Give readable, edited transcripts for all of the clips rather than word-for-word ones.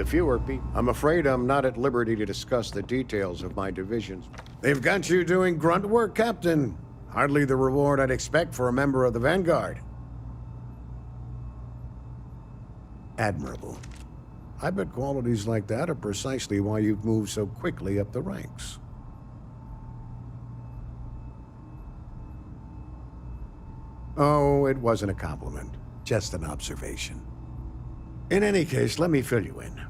The fewer people. I'm afraid I'm not at liberty to discuss the details of my divisions. They've got you doing grunt work, Captain. Hardly the reward I'd expect for a member of the Vanguard. Admirable. I bet qualities like that are precisely why you've moved so quickly up the ranks. Oh, it wasn't a compliment. Just an observation. In any case, let me fill you in.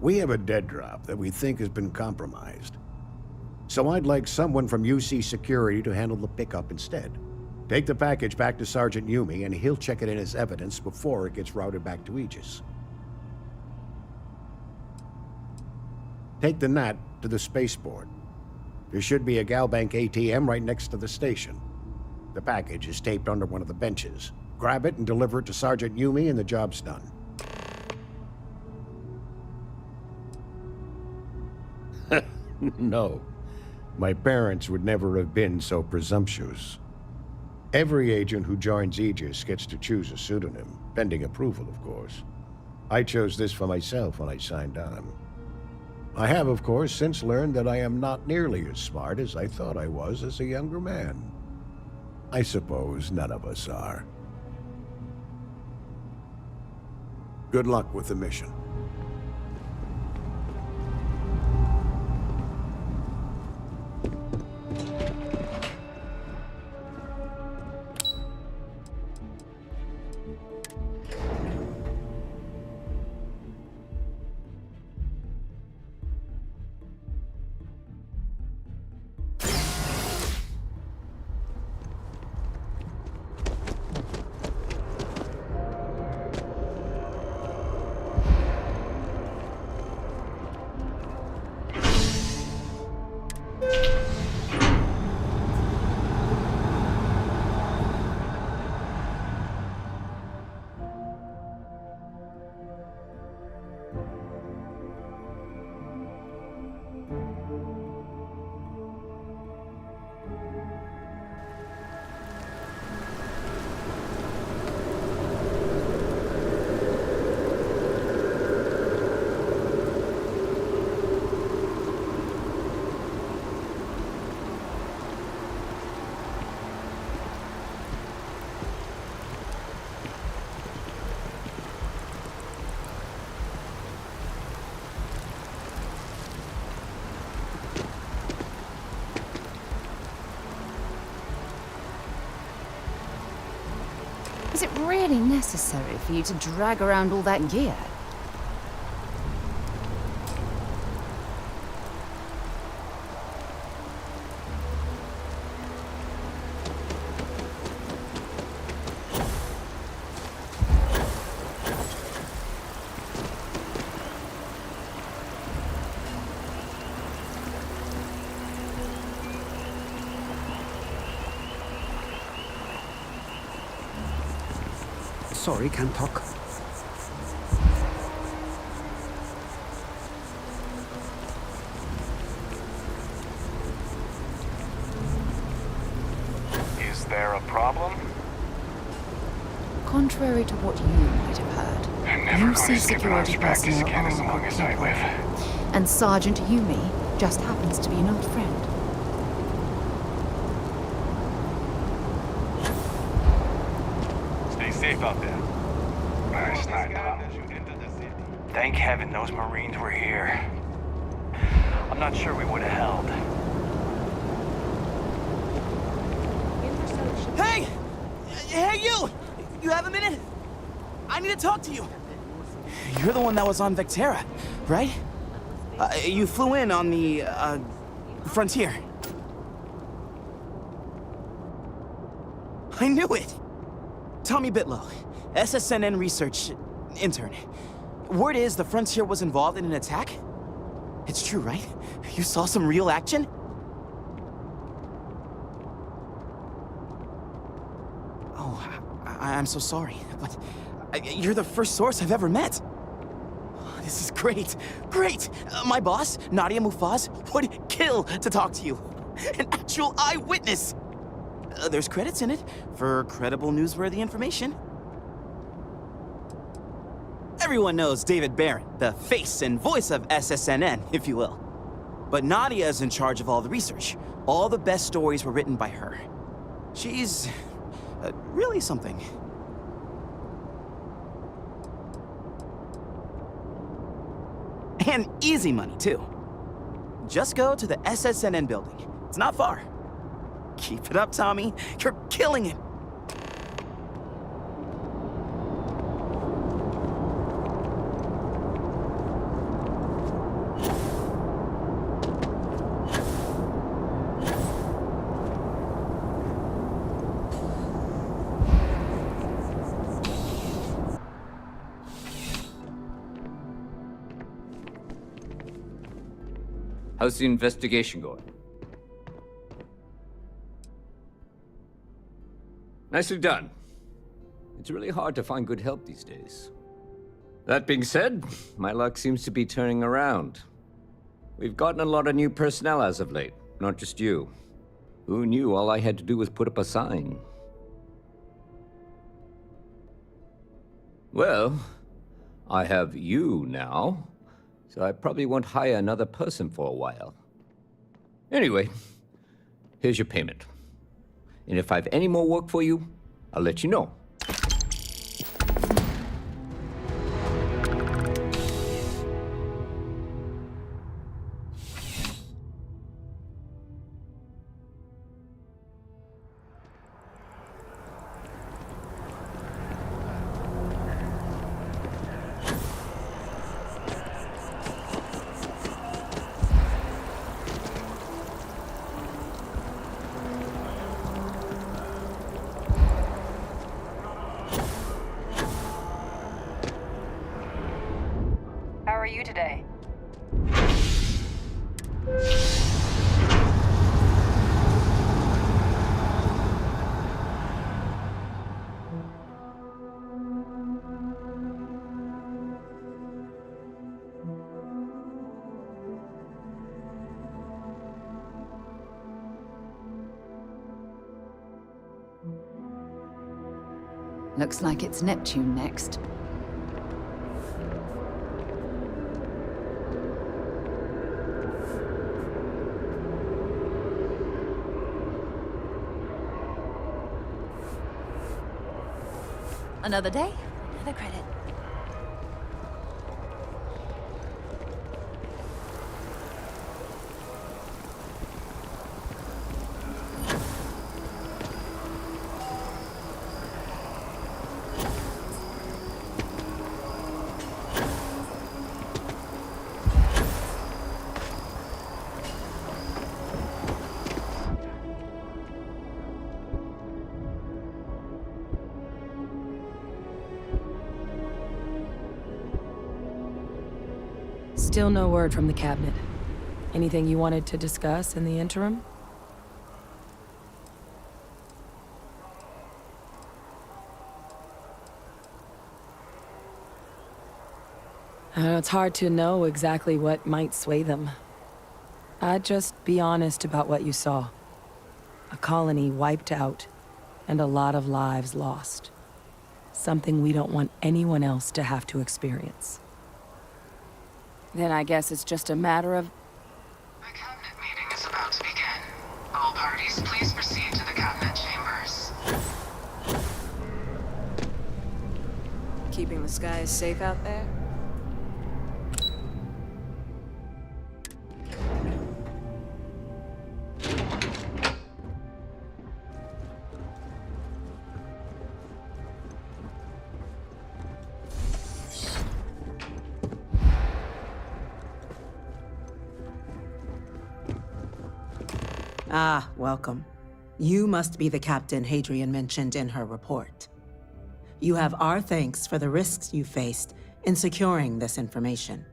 We have a dead drop that we think has been compromised. So I'd like someone from UC Security to handle the pickup instead. Take the package back to Sergeant Yumi, and he'll check it in as evidence before it gets routed back to Aegis. Take the NAT to the spaceport. There should be a Galbank ATM right next to the station. The package is taped under one of the benches. Grab it and deliver it to Sergeant Yumi, and the job's done. No. My parents would never have been so presumptuous. Every agent who joins Aegis gets to choose a pseudonym, pending approval, of course. I chose this for myself when I signed on. I have, of course, since learned that I am not nearly as smart as I thought I was as a younger man. I suppose none of us are. Good luck with the mission. Is it really necessary for you to drag around all that gear? Sorry, can't talk. Is there a problem? Contrary to what you might have heard, I'm never going UC to skip an security arms practice personnel again as are long as I live. and Sergeant Yumi just happens to be an old friend. Stay safe out there. Nice night, Tom. Thank heaven those Marines were here. I'm not sure we would have held. Hey! Hey, you! You have a minute? I need to talk to you. You're the one that was on Vectera, right? You flew in on the, Frontier. I knew it! Tommy Bitlow, SSNN research intern. Word is the Frontier was involved in an attack? It's true, right? You saw some real action? Oh, I'm so sorry, but you're the first source I've ever met. This is great, great! My boss, Nadia Mufaz, would kill to talk to you. An actual eyewitness! There's credits in it for credible, newsworthy information. Everyone knows David Barron, the face and voice of SSNN, if you will. But Nadia is in charge of all the research. All the best stories were written by her. She's really something. And easy money, too. Just go to the SSNN building. It's not far. Keep it up, Tommy. You're killing it. How's the investigation going? Nicely done. It's really hard to find good help these days. That being said, my luck seems to be turning around. We've gotten a lot of new personnel as of late, not just you. Who knew all I had to do was put up a sign? Well, I have you now. So I probably won't hire another person for a while. Anyway, here's your payment. And if I have any more work for you, I'll let you know. How are you today? Looks like it's Neptune next. Another day, another credit. Still no word from the cabinet. Anything you wanted to discuss in the interim? It's hard to know exactly what might sway them. I'd just be honest about what you saw. A colony wiped out, and a lot of lives lost. Something we don't want anyone else to have to experience. Then I guess it's just a matter of... The cabinet meeting is about to begin. All parties, please proceed to the cabinet chambers. keeping the skies safe out there? Ah, welcome. You must be the captain Hadrian mentioned in her report. You have our thanks for the risks you faced in securing this information.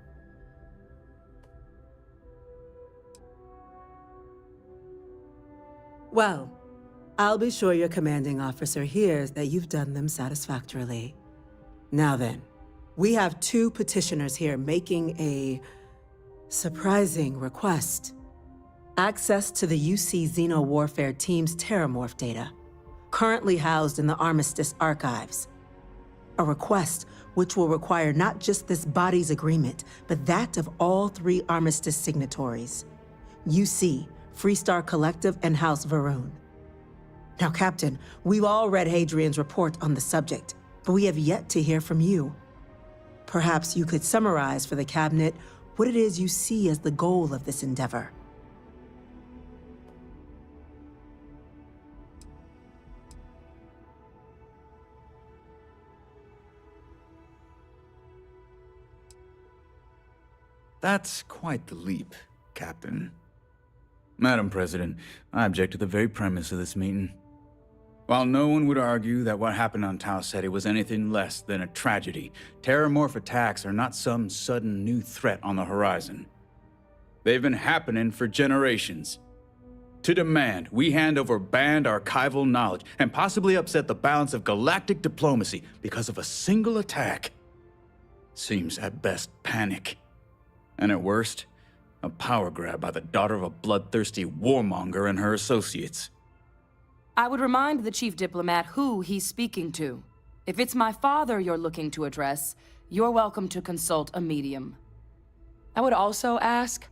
Well, I'll be sure your commanding officer hears that you've done them satisfactorily. Now then, we have 2 petitioners here making a surprising request. Access to the UC Xeno Warfare Team's Terramorph data, currently housed in the Armistice archives. A request which will require not just this body's agreement, but that of all 3 armistice signatories. UC, Freestar Collective, and House Varun. Now, Captain, we've all read Hadrian's report on the subject, but we have yet to hear from you. Perhaps you could summarize for the Cabinet what it is you see as the goal of this endeavor. That's quite the leap, Captain. Madam President, I object to the very premise of this meeting. While no one would argue that what happened on Tau Ceti was anything less than a tragedy, terramorph attacks are not some sudden new threat on the horizon. They've been happening for generations. To demand we hand over banned archival knowledge and possibly upset the balance of galactic diplomacy because of a single attack seems at best panic. And at worst, a power grab by the daughter of a bloodthirsty warmonger and her associates. I would remind the chief diplomat who he's speaking to. If it's my father you're looking to address, you're welcome to consult a medium. I would also ask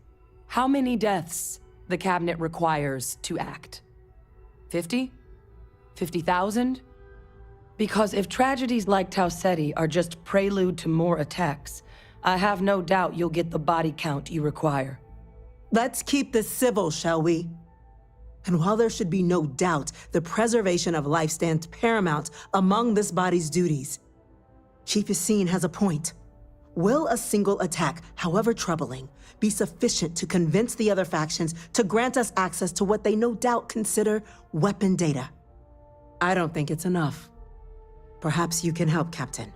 how many deaths the Cabinet requires to act. 50? 50,000? Because if tragedies like Tau Ceti are just prelude to more attacks, I have no doubt you'll get the body count you require. Let's keep this civil, shall we? And while there should be no doubt the preservation of life stands paramount among this body's duties, Chief Yassine has a point. Will a single attack, however troubling, be sufficient to convince the other factions to grant us access to what they no doubt consider weapon data? I don't think it's enough. Perhaps you can help, Captain.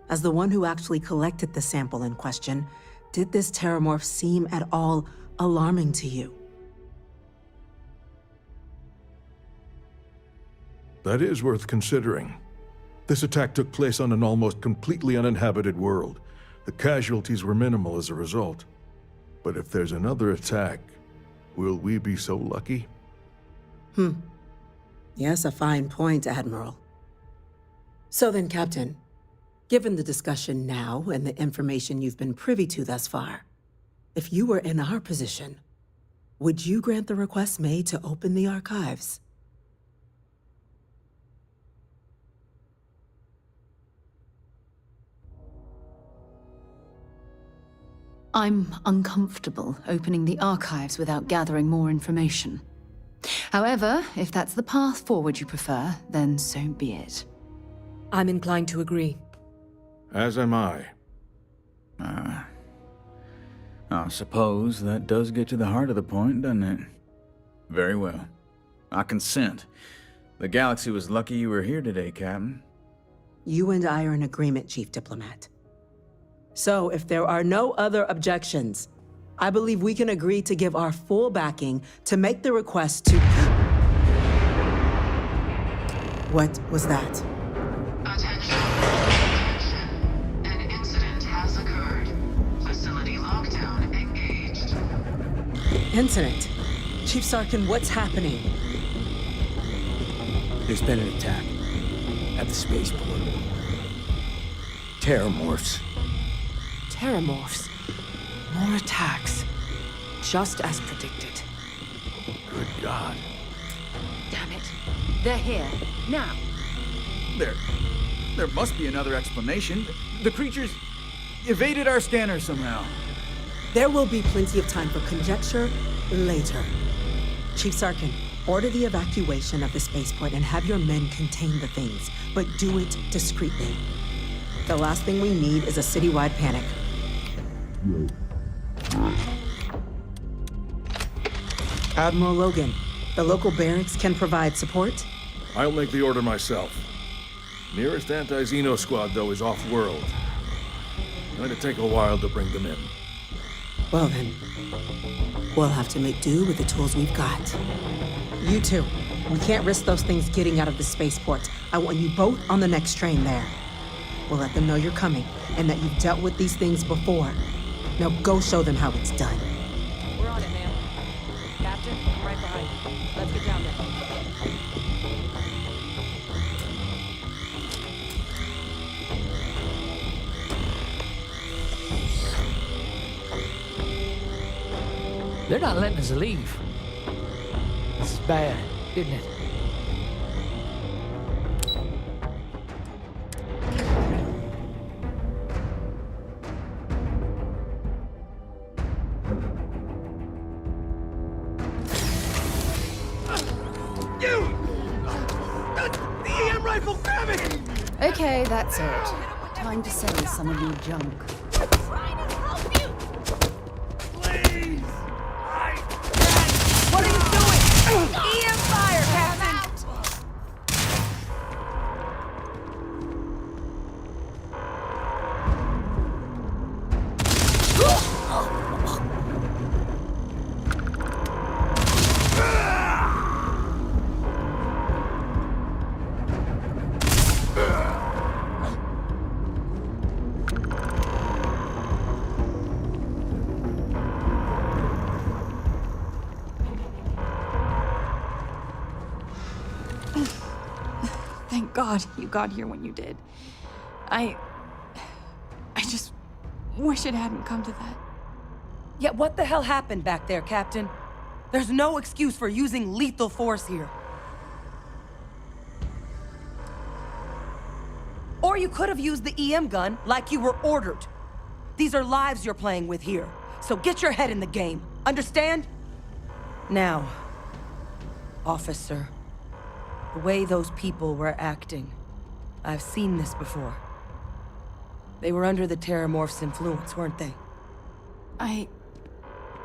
As the one who actually collected the sample in question, did this terramorph seem at all alarming to you? That is worth considering. This attack took place on an almost completely uninhabited world. The casualties were minimal as a result. But if there's another attack, will we be so lucky? Yes, a fine point, Admiral. So then, Captain, given the discussion now and the information you've been privy to thus far, if you were in our position, would you grant the request made to open the archives? I'm uncomfortable opening the archives without gathering more information. However, if that's the path forward you prefer, then so be it. I'm inclined to agree. As am I. I suppose that does get to the heart of the point, doesn't it? Very well. I consent. The galaxy was lucky you were here today, Captain. You and I are in agreement, Chief Diplomat. So, if there are no other objections, I believe we can agree to give our full backing to make the request to... What was that? Attention. Attention. An incident has occurred. Facility lockdown engaged. Incident? Chief Sarkin, what's happening? There's been an attack at the spaceport. Terramorphs. Terramorphs. More attacks. Just as predicted. Good God. Damn it. They're here. Now. There must be another explanation. The creatures evaded our scanner somehow. There will be plenty of time for conjecture later. Chief Sarkin, order the evacuation of the spaceport and have your men contain the things, but do it discreetly. The last thing we need is a citywide panic. Admiral Logan, the local barracks can provide support? I'll make the order myself. Nearest anti-Xeno squad, though, is off-world. Going to take a while to bring them in. Well then, we'll have to make do with the tools we've got. You two, we can't risk those things getting out of the spaceport. I want you both on the next train there. We'll let them know you're coming, and that you've dealt with these things before. Now go show them how it's done. We're on it, man. Captain, I'm right behind you. Let's get down there. They're not letting us leave. This is bad, isn't it? Okay, that's it. Time to sell some of your junk. What are you doing? EM fire, Captain! Thank God you got here when you did. I just wish it hadn't come to that. Yeah, what the hell happened back there, Captain? There's no excuse for using lethal force here. Or you could have used the EM gun like you were ordered. These are lives you're playing with here, so get your head in the game. Understand? Now, officer, the way those people were acting, I've seen this before. They were under the Terramorph's influence, weren't they? I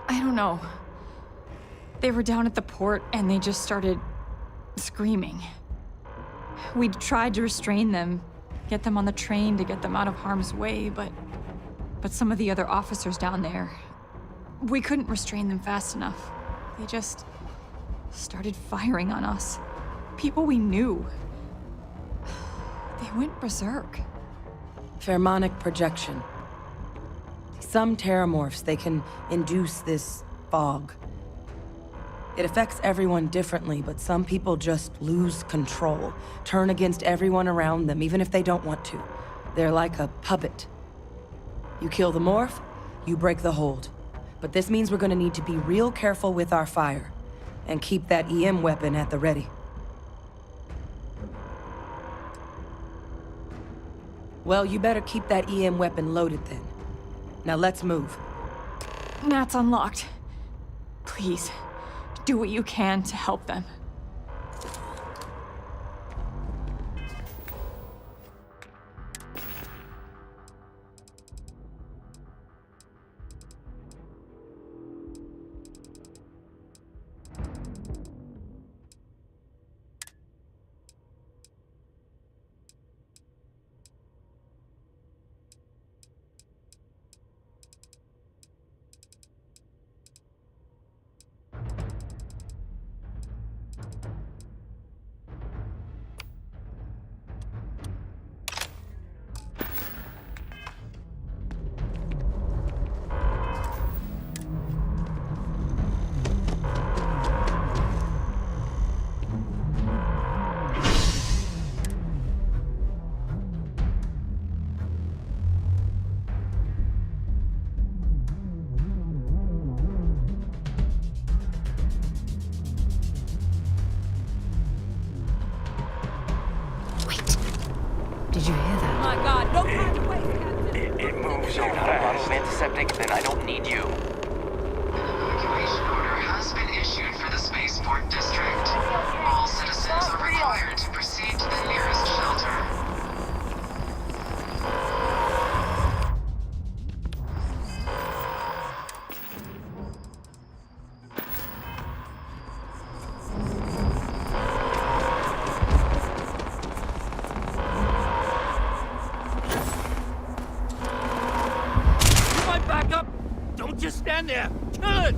don't know. They were down at the port and they just started screaming. We tried to restrain them, get them on the train to get them out of harm's way, but some of the other officers down there, we couldn't restrain them fast enough. They just started firing on us. People we knew. They went berserk. Pheromonic projection. Some Terramorphs, they can induce this fog. It affects everyone differently, but some people just lose control, turn against everyone around them, even if they don't want to. They're like a puppet. You kill the morph, you break the hold. But this means we're gonna need to be real careful with our fire, and keep that EM weapon at the ready. Well, you better keep that EM weapon loaded then. Now let's move. Nat's unlocked. Please, do what you can to help them. Did you hear that? My God, no time to waste, Captain! It moves so fast. Antiseptic, then I don't need you. An evacuation order has been issued for the spaceport district. All citizens are required to proceed to the nearest shelter. Back up! Don't just stand there! Kill it!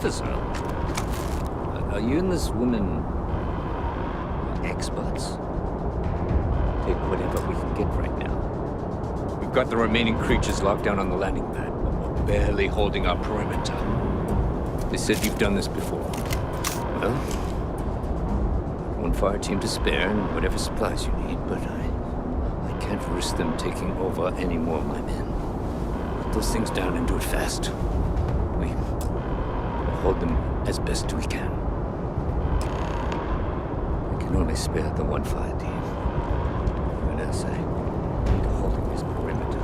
officer. Are you and this woman experts? Take whatever we can get right now. We've got the remaining creatures locked down on the landing pad, but we're barely holding our perimeter. They said you've done this before. Well, one fire team to spare and whatever supplies you need, but I can't risk them taking over any more of my men. Put those things down and do it fast. We'll hold them as best we can. I can only spare the one fire team. And as I need holding this perimeter.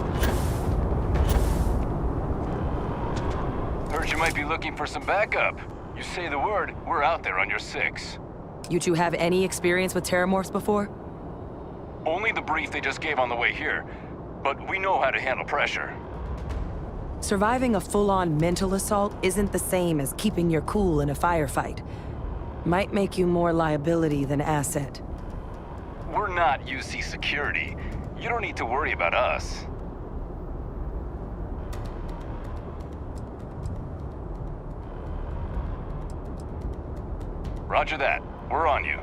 Heard you might be looking for some backup. You say the word, we're out there on your 6. You two have any experience with terramorphs before? Only the brief they just gave on the way here, but we know how to handle pressure. Surviving a full-on mental assault isn't the same as keeping your cool in a firefight. Might make you more liability than asset. We're not UC security. You don't need to worry about us. Roger that. We're on you.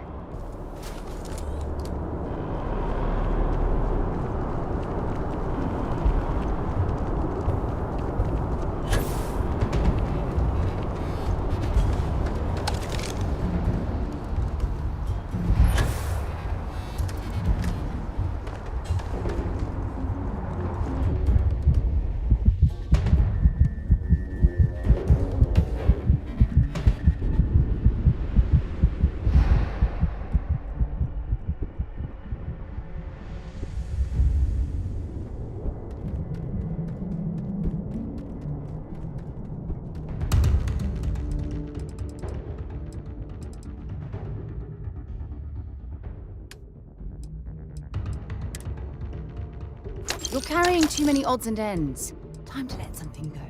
You're carrying too many odds and ends. Time to let something go.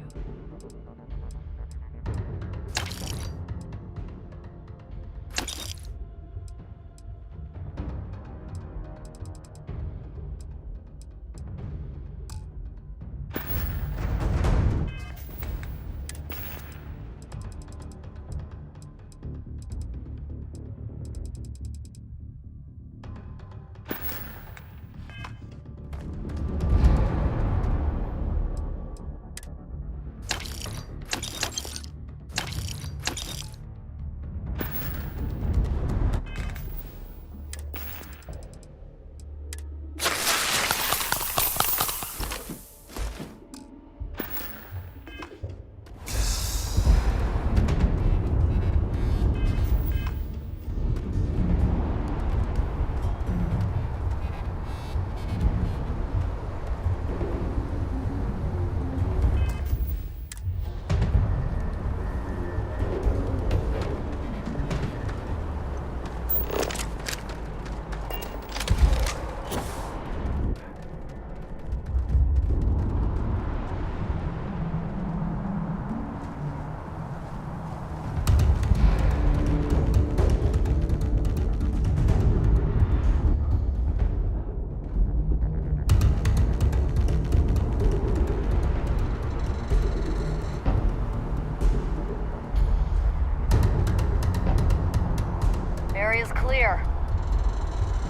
Area's clear.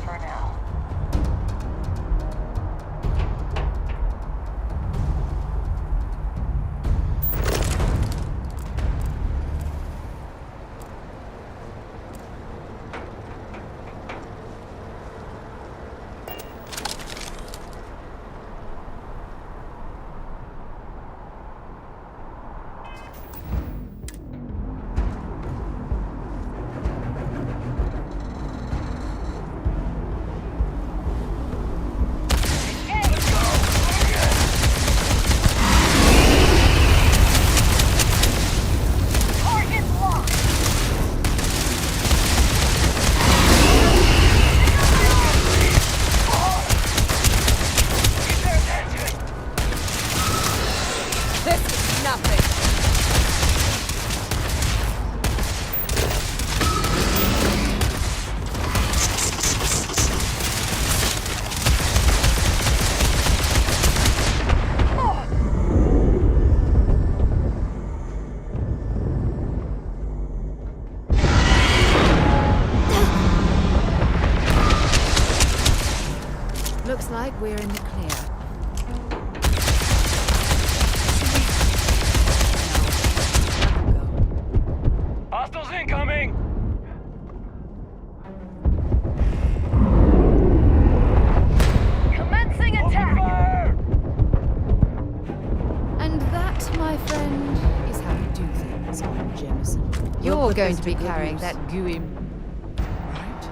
For now. like we're in the clear. Hostiles incoming! Commencing attack! Fire! And that, my friend, is how you do things on Jameson. You're going to be carrying that gooey... Right?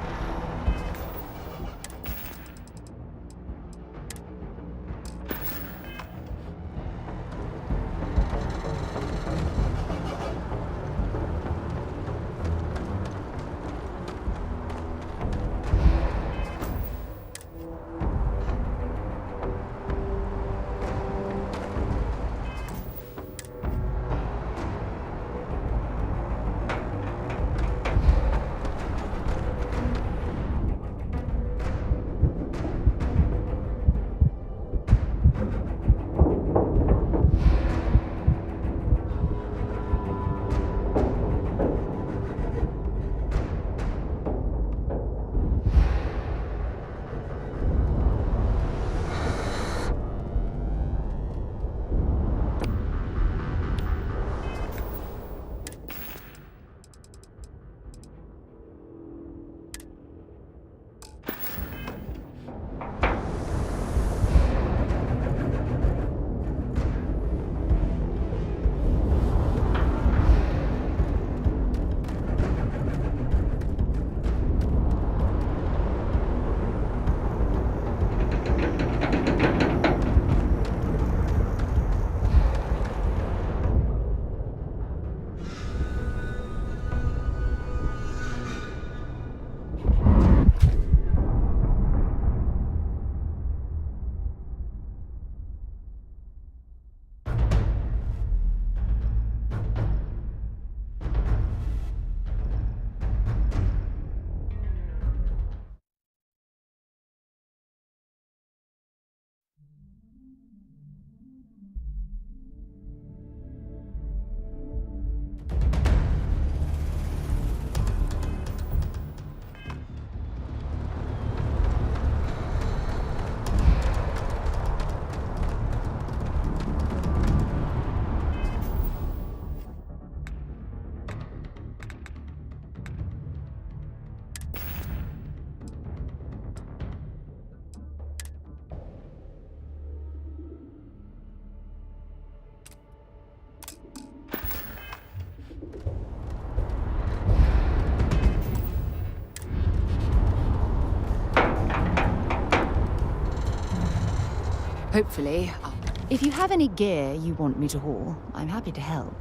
Hopefully. If you have any gear you want me to haul, I'm happy to help.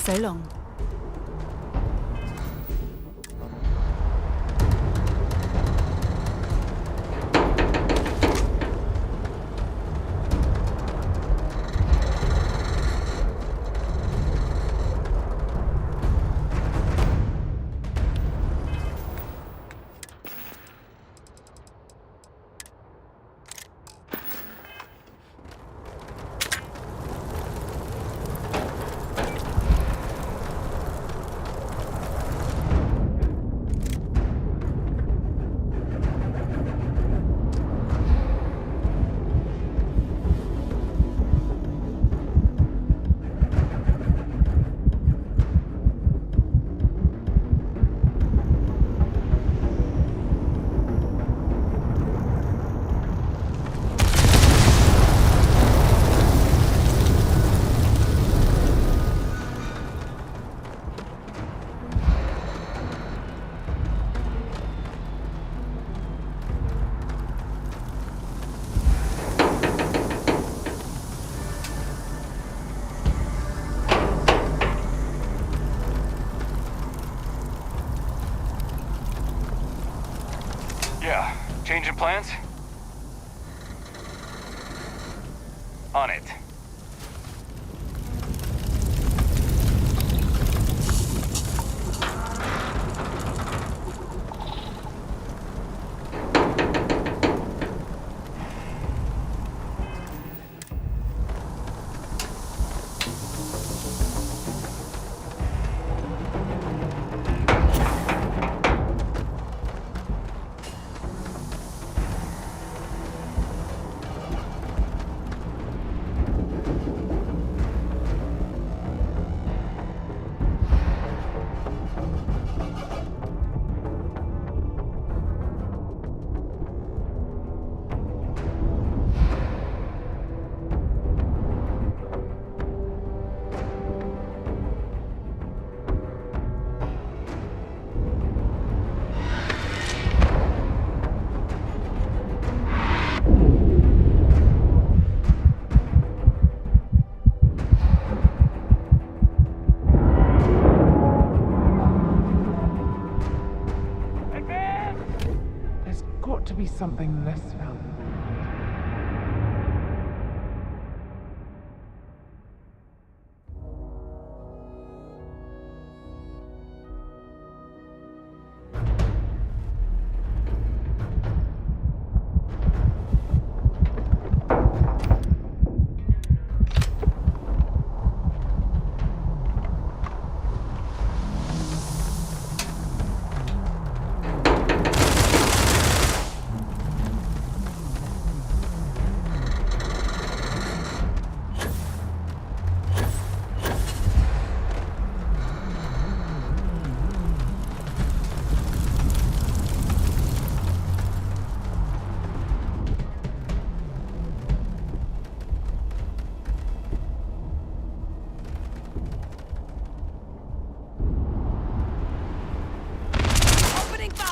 So long. Yeah, changing plans? On it. To be something less valuable.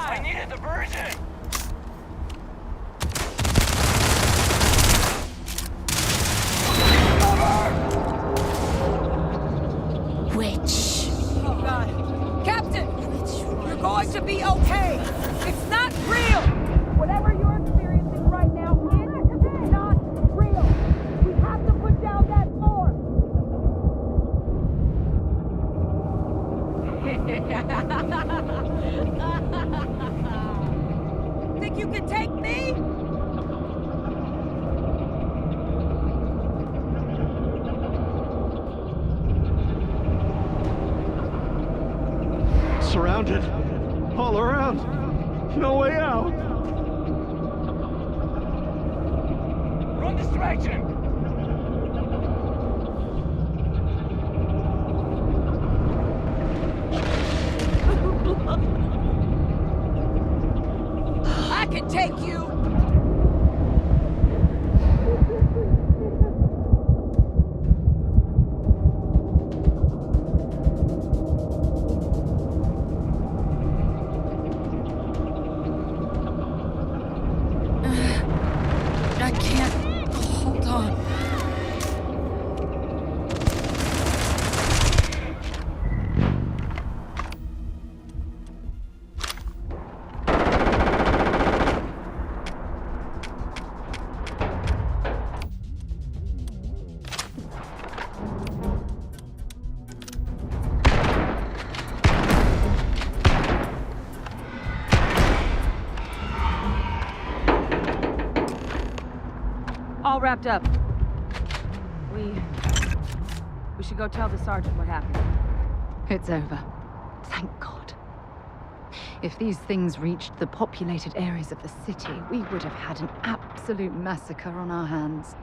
I need a diversion! Witch. Oh, God. Captain! You're going to be okay! It's not real! Whatever you're experiencing right now, it's not real! We have to put down that form! Think you can take me? Surrounded. All around. No way out. Run this direction! I can take you! I can't. Hold on. all wrapped up. We should go tell the sergeant what happened. It's over. Thank God. If these things reached the populated areas of the city, we would have had an absolute massacre on our hands.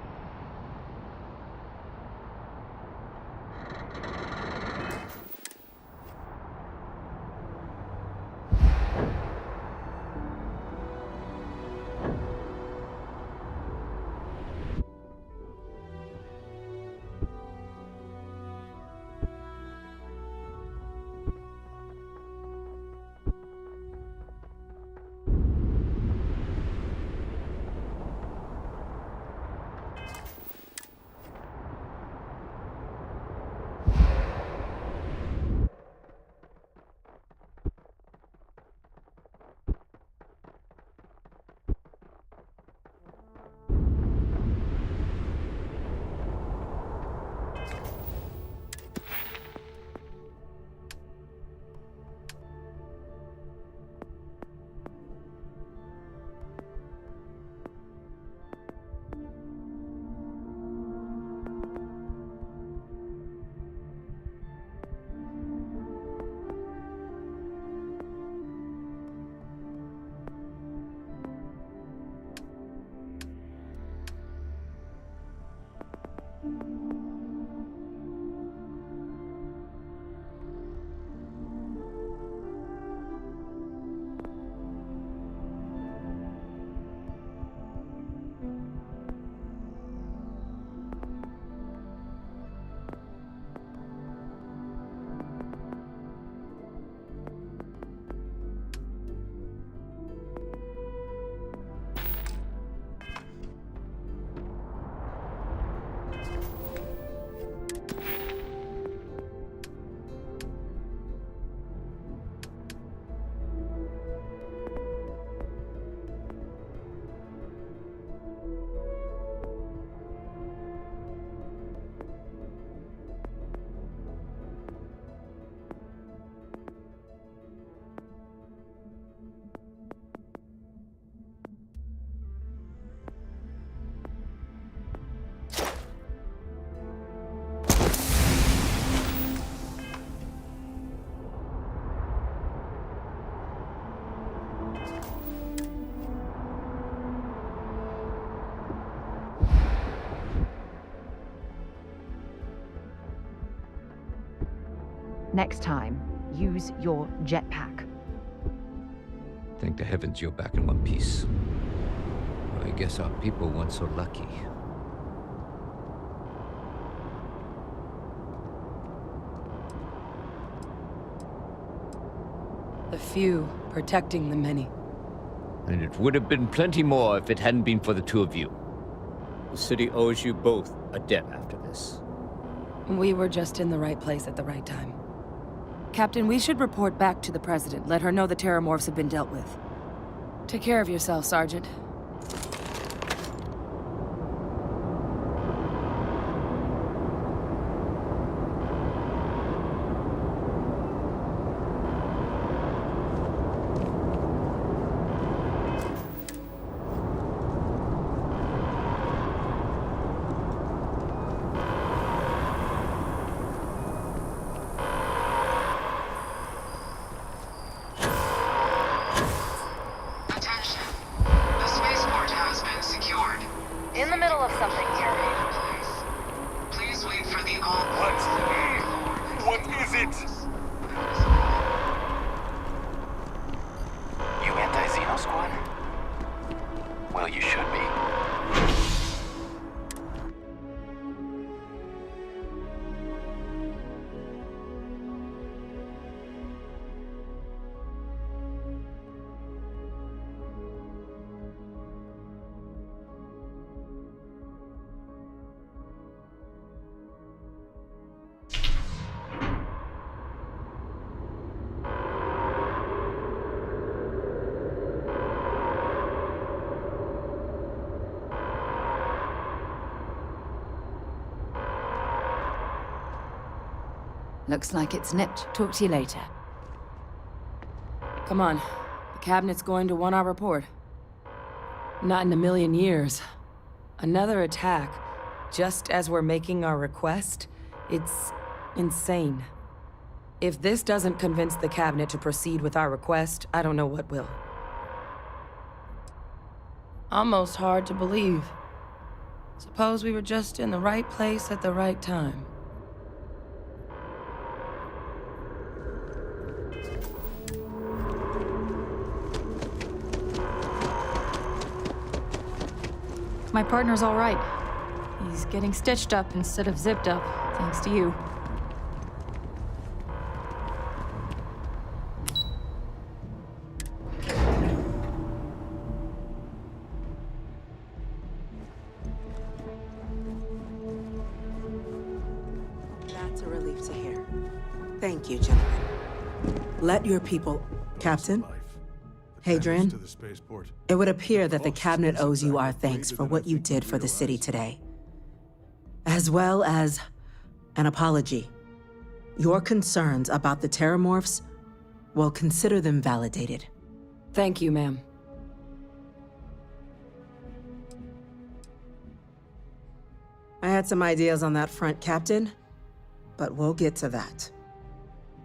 Next time, use your jetpack. Thank the heavens you're back in one piece. I guess our people weren't so lucky. The few protecting the many. And it would have been plenty more if it hadn't been for the two of you. The city owes you both a debt after this. We were just in the right place at the right time. Captain, we should report back to the President. Let her know the Terramorphs have been dealt with. Take care of yourself, Sergeant. Looks like it's nipped. Talk to you later. Come on. The Cabinet's going to want our report. Not in a million years. Another attack, just as we're making our request? It's insane. If this doesn't convince the cabinet to proceed with our request, I don't know what will. Almost hard to believe. Suppose we were just in the right place at the right time. My partner's all right. He's getting stitched up instead of zipped up, thanks to you. That's a relief to hear. Thank you, gentlemen. Let your people... Captain? Hadrian? To the spaceport. It would appear that the cabinet owes you our thanks for what you did for the city today. As well as an apology. Your concerns about the Terramorphs, well, consider them validated. Thank you, ma'am. I had some ideas on that front, Captain, but we'll get to that.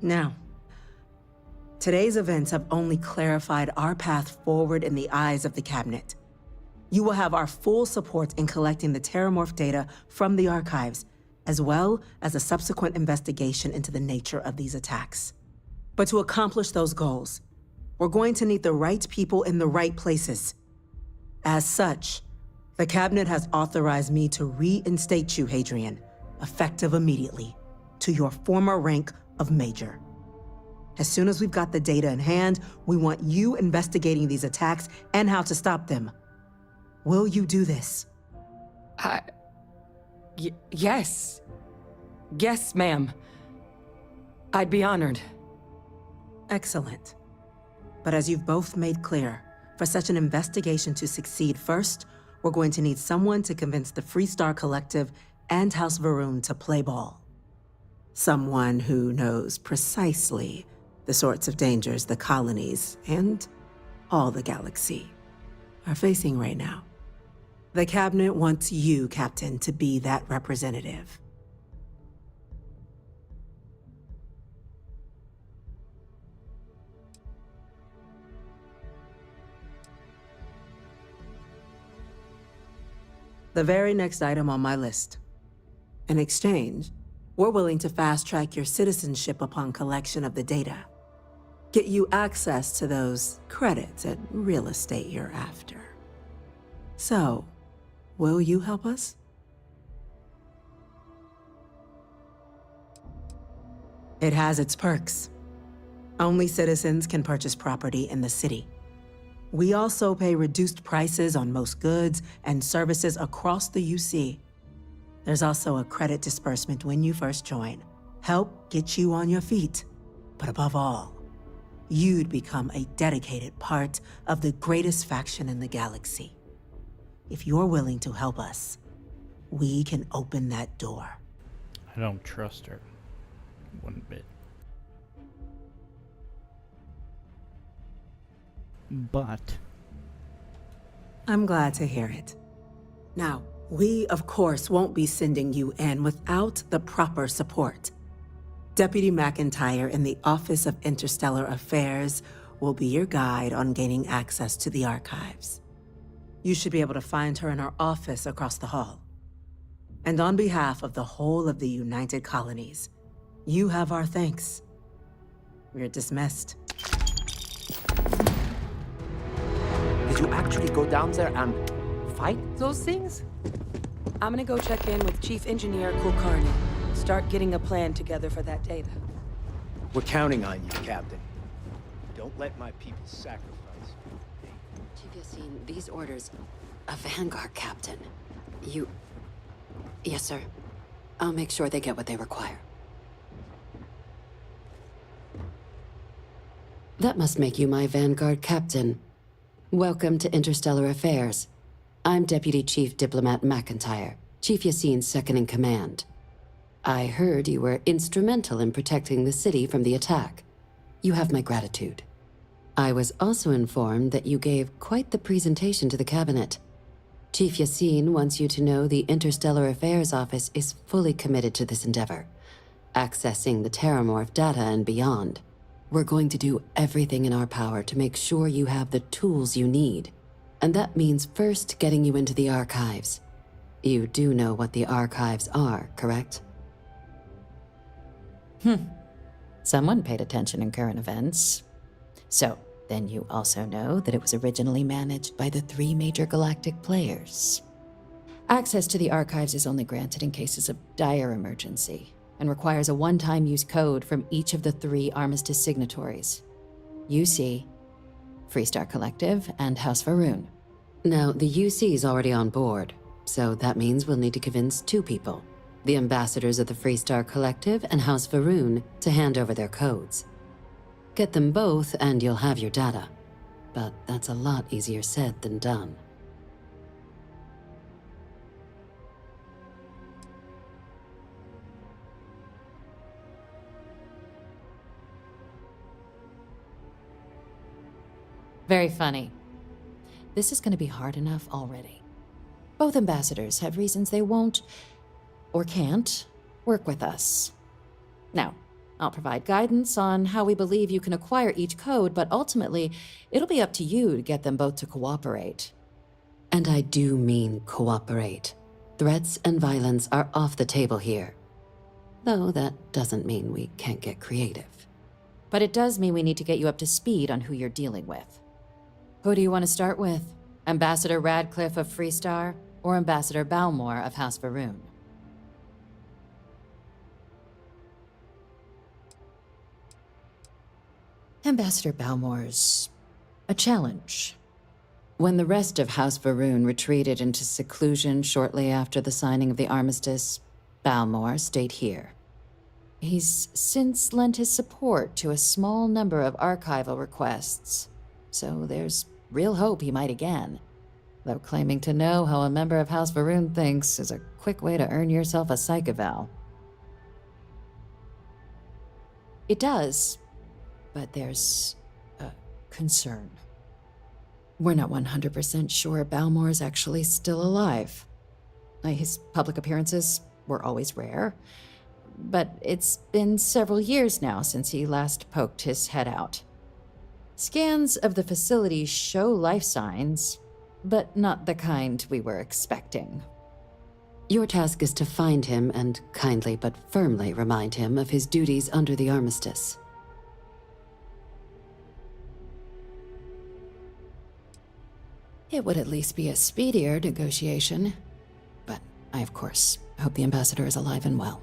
Now, today's events have only clarified our path forward in the eyes of the cabinet. You will have our full support in collecting the Terramorph data from the archives, as well as a subsequent investigation into the nature of these attacks. But to accomplish those goals, we're going to need the right people in the right places. As such, the cabinet has authorized me to reinstate you, Hadrian, effective immediately, to your former rank of Major. As soon as we've got the data in hand, we want you investigating these attacks and how to stop them. Will you do this? Yes. Yes, ma'am. I'd be honored. Excellent. But as you've both made clear, for such an investigation to succeed first, we're going to need someone to convince the Freestar Collective and House Varun to play ball. Someone who knows precisely the sorts of dangers the colonies and all the galaxy are facing right now. The cabinet wants you, Captain, to be that representative. The very next item on my list. In exchange, we're willing to fast-track your citizenship upon collection of the data. Get you access to those credits and real estate you're after. So, will you help us? It has its perks. Only citizens can purchase property in the city. We also pay reduced prices on most goods and services across the UC. There's also a credit disbursement when you first join. Help get you on your feet. But above all, you'd become a dedicated part of the greatest faction in the galaxy. If you're willing to help us, we can open that door. I don't trust her one bit. But I'm glad to hear it. Now, we, of course, won't be sending you in without the proper support. Deputy McIntyre in the Office of Interstellar Affairs will be your guide on gaining access to the archives. You should be able to find her in her office across the hall. And on behalf of the whole of the United Colonies, you have our thanks. You're dismissed. Did you actually go down there and fight those things? I'm gonna go check in with Chief Engineer Kulkarni. Start getting a plan together for that data. We're counting on you, Captain. Don't let my people sacrifice. Chief Yassine, these orders... A Vanguard captain. You... Yes, sir. I'll make sure they get what they require. That must make you my Vanguard captain. Welcome to Interstellar Affairs. I'm Deputy Chief Diplomat McIntyre, Chief Yassine's second-in-command. I heard you were instrumental in protecting the city from the attack. You have my gratitude. I was also informed that you gave quite the presentation to the cabinet. Chief Yassine wants you to know the Interstellar Affairs Office is fully committed to this endeavor, accessing the Terramorph data and beyond. We're going to do everything in our power to make sure you have the tools you need. And that means first getting you into the archives. You do know what the archives are, correct? Someone paid attention in current events. So, then you also know that it was originally managed by the 3 major galactic players. Access to the archives is only granted in cases of dire emergency, and requires a one-time use code from each of the 3 Armistice signatories. UC, Freestar Collective, and House Varun. Now, the UC is already on board, so that means we'll need to convince 2 people. The ambassadors of the Freestar Collective and House Varun to hand over their codes. Get them both and you'll have your data. But that's a lot easier said than done. Very funny. This is going to be hard enough already. Both ambassadors have reasons they won't, or can't, work with us. Now, I'll provide guidance on how we believe you can acquire each code, but ultimately, it'll be up to you to get them both to cooperate. And I do mean cooperate. Threats and violence are off the table here. Though that doesn't mean we can't get creative. But it does mean we need to get you up to speed on who you're dealing with. Who do you want to start with? Ambassador Radcliffe of Freestar, or Ambassador Balmore of House Varun? Ambassador Balmore's a challenge. When the rest of House Varun retreated into seclusion shortly after the signing of the armistice, Balmore stayed here. He's since lent his support to a small number of archival requests, so there's real hope he might again. Though claiming to know how a member of House Varun thinks is a quick way to earn yourself a psych eval. It does, but there's a concern. We're not 100% sure Balmore's actually still alive. His public appearances were always rare, but it's been several years now since he last poked his head out. Scans of the facility show life signs, but not the kind we were expecting. Your task is to find him and kindly but firmly remind him of his duties under the armistice. It would at least be a speedier negotiation, but I, of course, hope the ambassador is alive and well.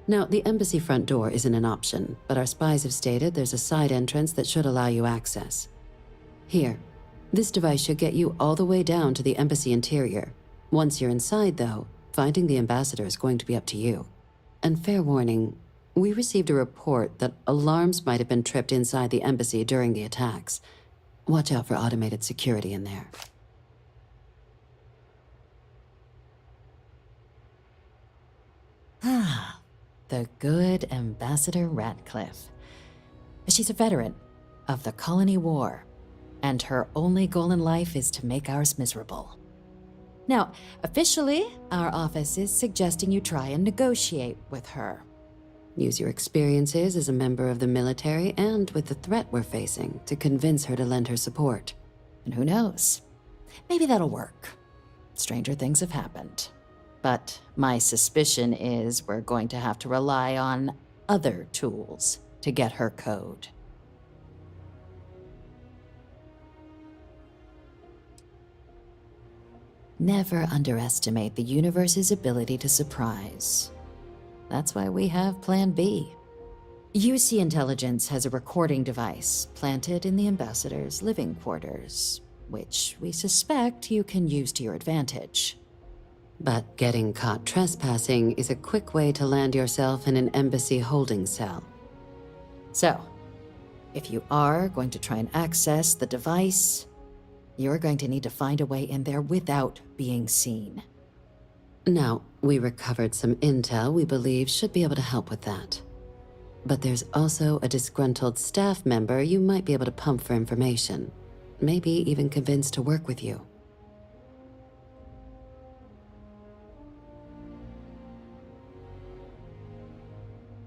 Now, the embassy front door isn't an option, but our spies have stated there's a side entrance that should allow you access. Here, this device should get you all the way down to the embassy interior. Once you're inside, though, finding the ambassador is going to be up to you. And fair warning, we received a report that alarms might have been tripped inside the embassy during the attacks. Watch out for automated security in there. Ah, the good Ambassador Radcliffe. She's a veteran of the Colony War, and her only goal in life is to make ours miserable. Now, officially, our office is suggesting you try and negotiate with her. Use your experiences as a member of the military and with the threat we're facing to convince her to lend her support. And who knows? Maybe that'll work. Stranger things have happened. But my suspicion is we're going to have to rely on other tools to get her code. Never underestimate the universe's ability to surprise. That's why we have Plan B. UC Intelligence has a recording device planted in the ambassador's living quarters, which we suspect you can use to your advantage. But getting caught trespassing is a quick way to land yourself in an embassy holding cell. So, if you are going to try and access the device, you're going to need to find a way in there without being seen. Now, we recovered some intel we believe should be able to help with that. But there's also a disgruntled staff member you might be able to pump for information. Maybe even convince to work with you.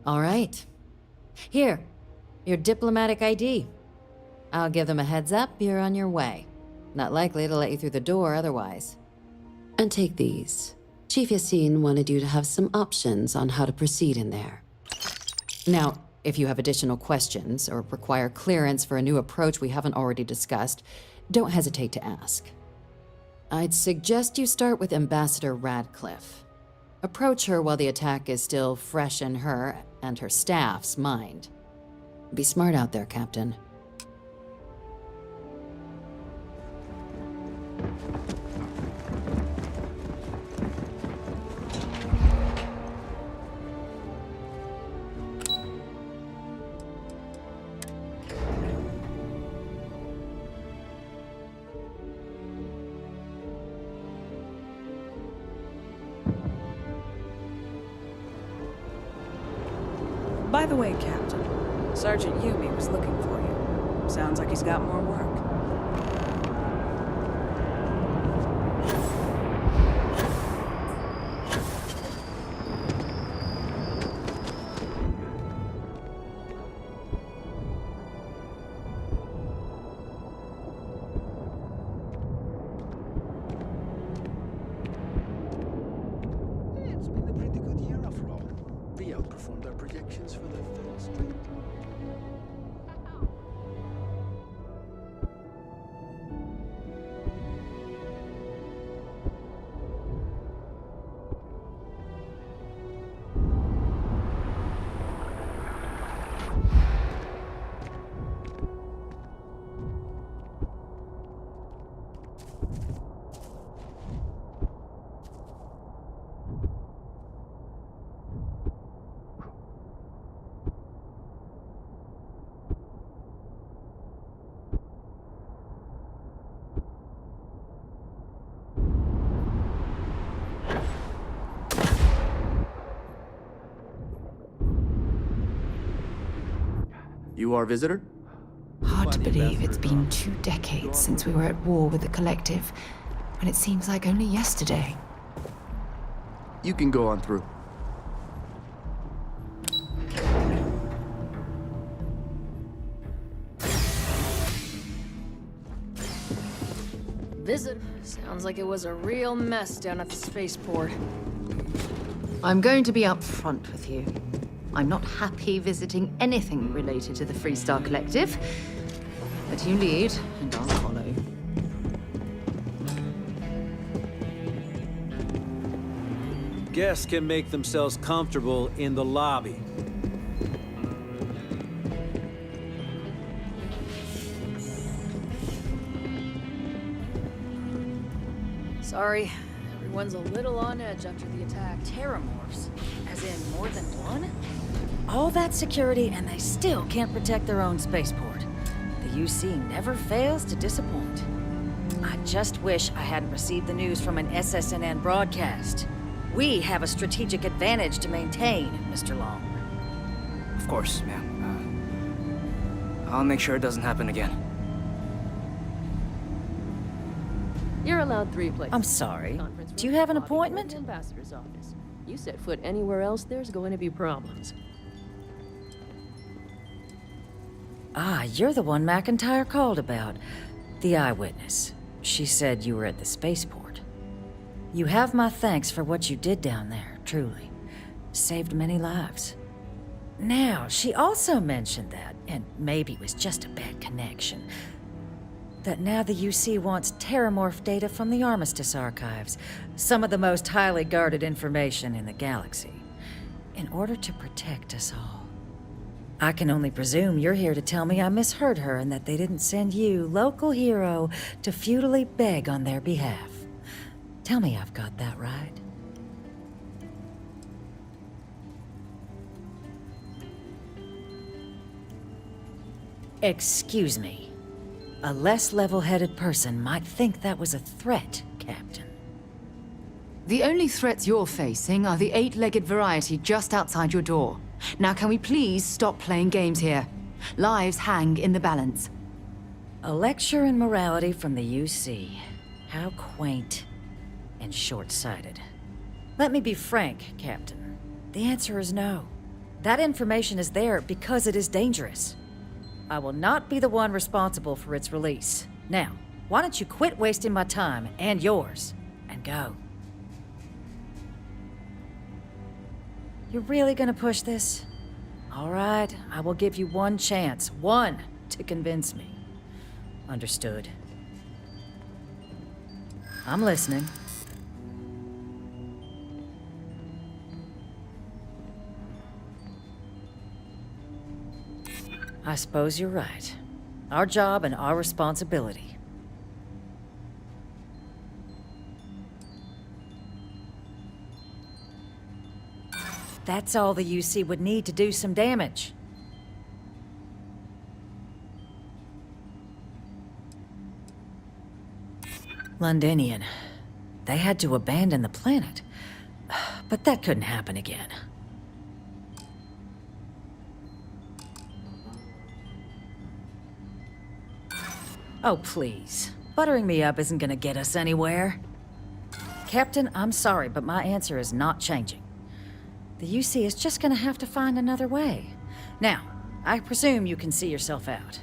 All right. Here, your diplomatic ID. I'll give them a heads up, you're on your way. Not likely to let you through the door otherwise. And take these. Chief Yassine wanted you to have some options on how to proceed in there. Now, if you have additional questions or require clearance for a new approach we haven't already discussed, don't hesitate to ask. I'd suggest you start with Ambassador Radcliffe. Approach her while the attack is still fresh in her and her staff's mind. Be smart out there, Captain. By the way, Captain, Sergeant Yumi was looking for you. Sounds like he's got more work. It's been a pretty good year after all. We outperformed our projections for the third straight. You our visitor? Hard to believe it's been 2 decades since we were at war with the Collective, when it seems like only yesterday. You can go on through. Visit. Sounds like it was a real mess down at the spaceport. I'm going to be upfront with you. I'm not happy visiting anything related to the Freestar Collective. But you lead, and I'll follow. Guests can make themselves comfortable in the lobby. Sorry, everyone's a little on edge after the attack. Terramorphs? As in more than one? All that security and they still can't protect their own spaceport. The UC never fails to disappoint. I just wish I hadn't received the news from an SSNN broadcast. We have a strategic advantage to maintain, Mr. Long. Of course, ma'am. I'll make sure it doesn't happen again. You're allowed 3 places. I'm sorry. Do you have an appointment? Ambassador's office. You set foot anywhere else, there's going to be problems. Ah, you're the one McIntyre called about. The eyewitness. She said you were at the spaceport. You have my thanks for what you did down there, truly. Saved many lives. Now, she also mentioned that, and maybe it was just a bad connection, that now the UC wants Terramorph data from the Armistice archives, some of the most highly guarded information in the galaxy, in order to protect us all. I can only presume you're here to tell me I misheard her and that they didn't send you, local hero, to futilely beg on their behalf. Tell me I've got that right. Excuse me. A less level-headed person might think that was a threat, Captain. The only threats you're facing are the 8-legged variety just outside your door. Now can we please stop playing games here? Lives hang in the balance. A lecture in morality from the UC. How quaint and short-sighted. Let me be frank, Captain. The answer is no. That information is there because it is dangerous. I will not be the one responsible for its release. Now, why don't you quit wasting my time and yours, and go? You're really gonna push this? All right, I will give you one chance, one, to convince me. Understood. I'm listening. I suppose you're right. Our job and our responsibility. That's all the UC would need to do some damage. Londinian. They had to abandon the planet. But that couldn't happen again. Oh, please. Buttering me up isn't gonna get us anywhere. Captain, I'm sorry, but my answer is not changing. The UC is just gonna have to find another way. Now, I presume you can see yourself out.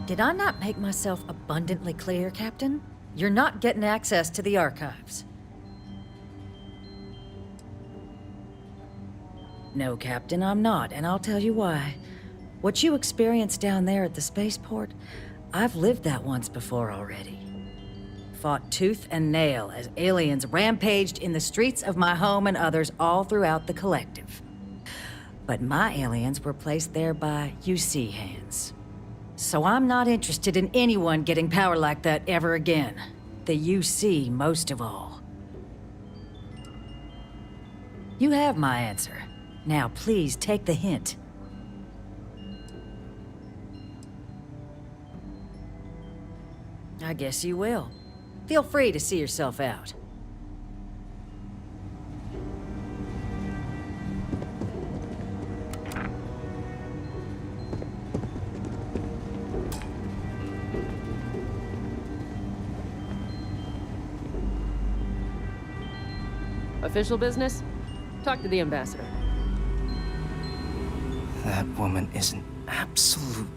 Did I not make myself abundantly clear, Captain? You're not getting access to the archives. No, Captain, I'm not, and I'll tell you why. What you experienced down there at the spaceport, I've lived that once before already. Fought tooth and nail as aliens rampaged in the streets of my home and others all throughout the collective. But my aliens were placed there by UC hands. So I'm not interested in anyone getting power like that ever again. The UC most of all. You have my answer. Now please take the hint. I guess you will. Feel free to see yourself out. Official business? Talk to the ambassador. That woman is an absolute...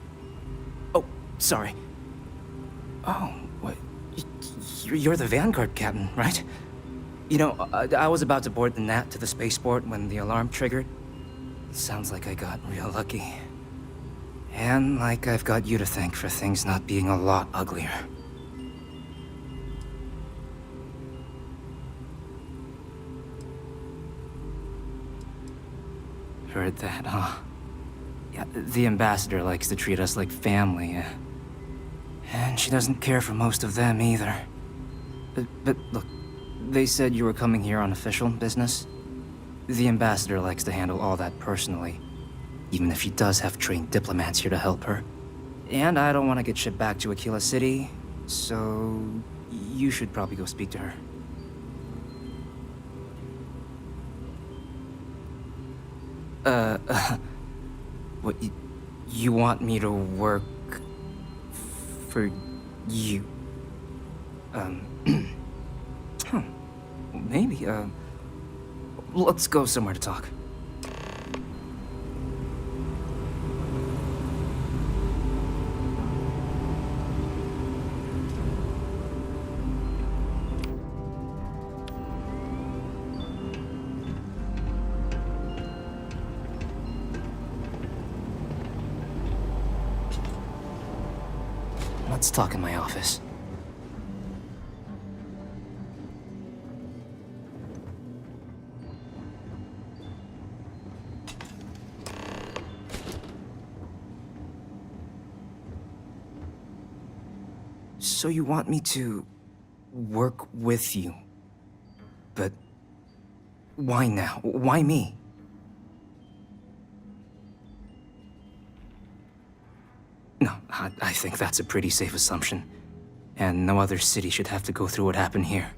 Oh, sorry. Oh, what? You're the Vanguard captain, right? You know, I was about to board the Nat to the spaceport when the alarm triggered. Sounds like I got real lucky. And like I've got you to thank for things not being a lot uglier. Heard that, huh? Yeah, the ambassador likes to treat us like family, and she doesn't care for most of them either. But look, they said you were coming here on official business. The ambassador likes to handle all that personally, even if she does have trained diplomats here to help her. And I don't want to get shipped back to Aquila City, so you should probably go speak to her. What, you want me to work for you? Huh. Maybe, let's go somewhere to talk. Let's talk in my office. So you want me to work with you? But why now? Why me? No, I think that's a pretty safe assumption. And no other city should have to go through what happened here.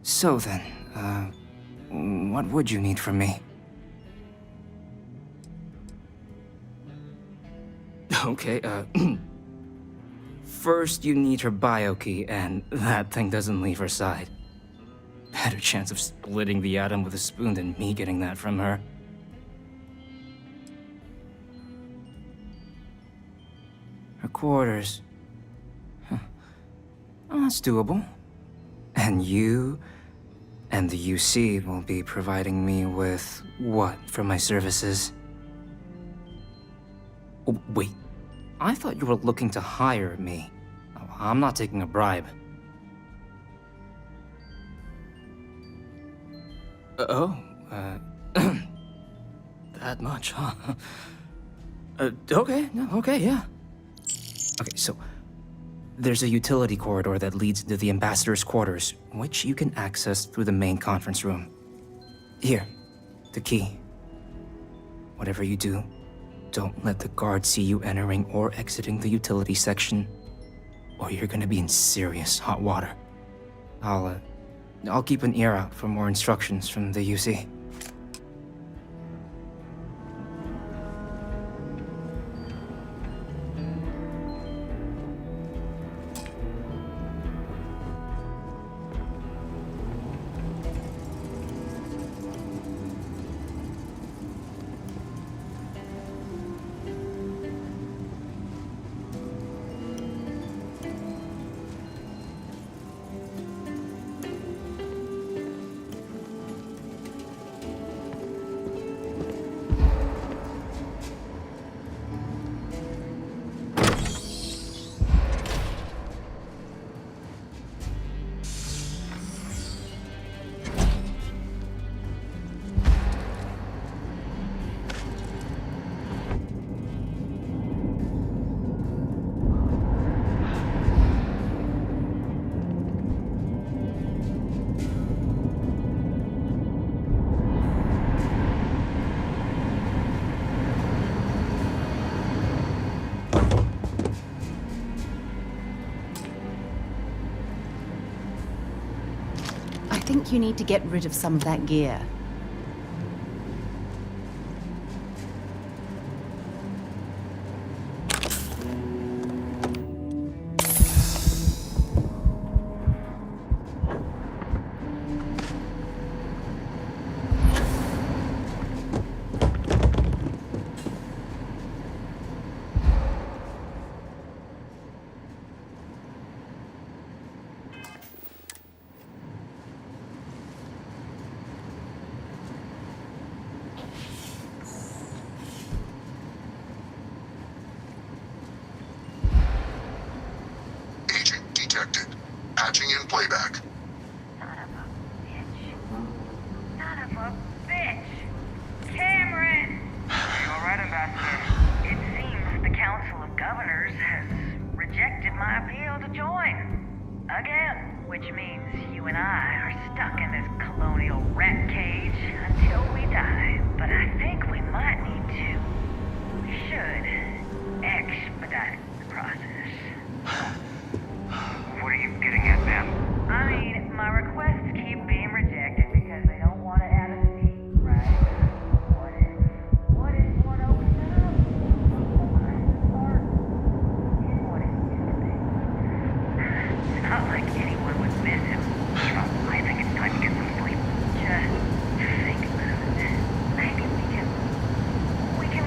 So then, what would you need from me? Okay, First you need her bio key, and that thing doesn't leave her side. better chance of splitting the atom with a spoon than me getting that from her. Her quarters. Huh. Oh, that's doable. And you and the UC will be providing me with what for my services? Oh, wait. I thought you were looking to hire me. Oh, I'm not taking a bribe. That much, huh? Okay, no, okay, yeah. Okay, so there's a utility corridor that leads into the ambassador's quarters, which you can access through the main conference room. Here, the key. Whatever you do, don't let the guards see you entering or exiting the utility section, or you're gonna be in serious hot water. I'll keep an ear out for more instructions from the UC. I think you need to get rid of some of that gear. Detected. Patching in playback. Son of a bitch! Cameron! You alright, Ambassador? It seems the Council of Governors has rejected my appeal to join. Again, which means you and I are stuck in this colonial rat cage until we die. But I think we might need to. We should expedite the process. What are you getting at, ma'am? I mean, my requests keep being rejected because they don't want to add a fee, right? What if one opens it up? What it used to be. It's not like anyone would miss him. I think it's time to get some sleep. Just think about it. Maybe we can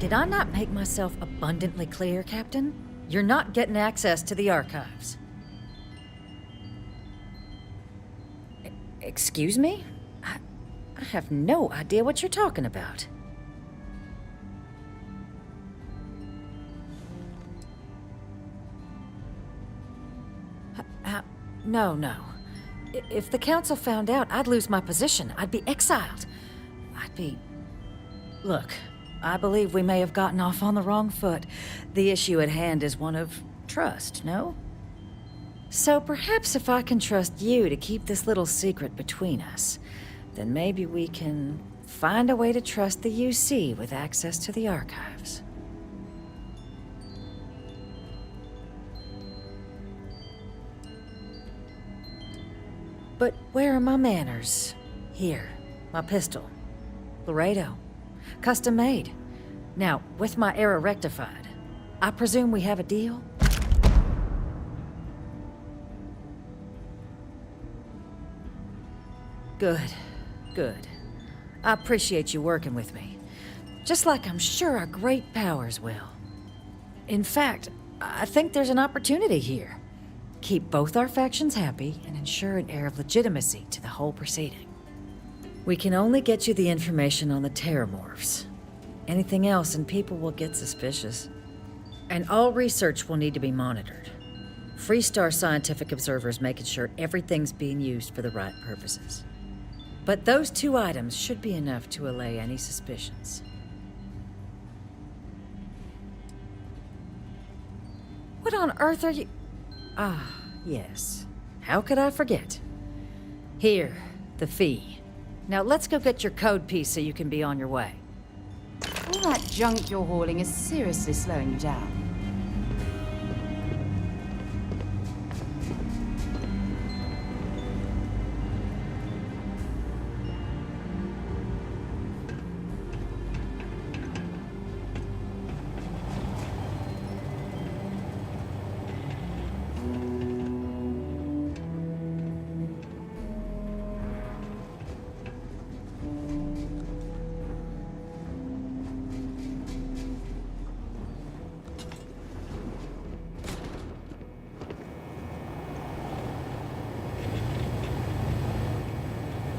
Did I not make myself abundantly clear, Captain? You're not getting access to the archives. Excuse me? I have no idea what you're talking about. No. If the Council found out, I'd lose my position. I'd be exiled. Look, I believe we may have gotten off on the wrong foot. The issue at hand is one of trust, no? So perhaps if I can trust you to keep this little secret between us, then maybe we can find a way to trust the UC with access to the archives. But where are my manners? Here, my pistol. Laredo. Custom made. Now, with my error rectified, I presume we have a deal? Good. I appreciate you working with me. Just like I'm sure our great powers will. In fact, I think there's an opportunity here. Keep both our factions happy and ensure an air of legitimacy to the whole proceeding. We can only get you the information on the terramorphs. Anything else and people will get suspicious. And all research will need to be monitored. Freestar scientific observers making sure everything's being used for the right purposes. But those 2 items should be enough to allay any suspicions. What on earth are you... Ah, yes. How could I forget? Here, the fee. Now let's go get your code piece so you can be on your way. All that junk you're hauling is seriously slowing you down.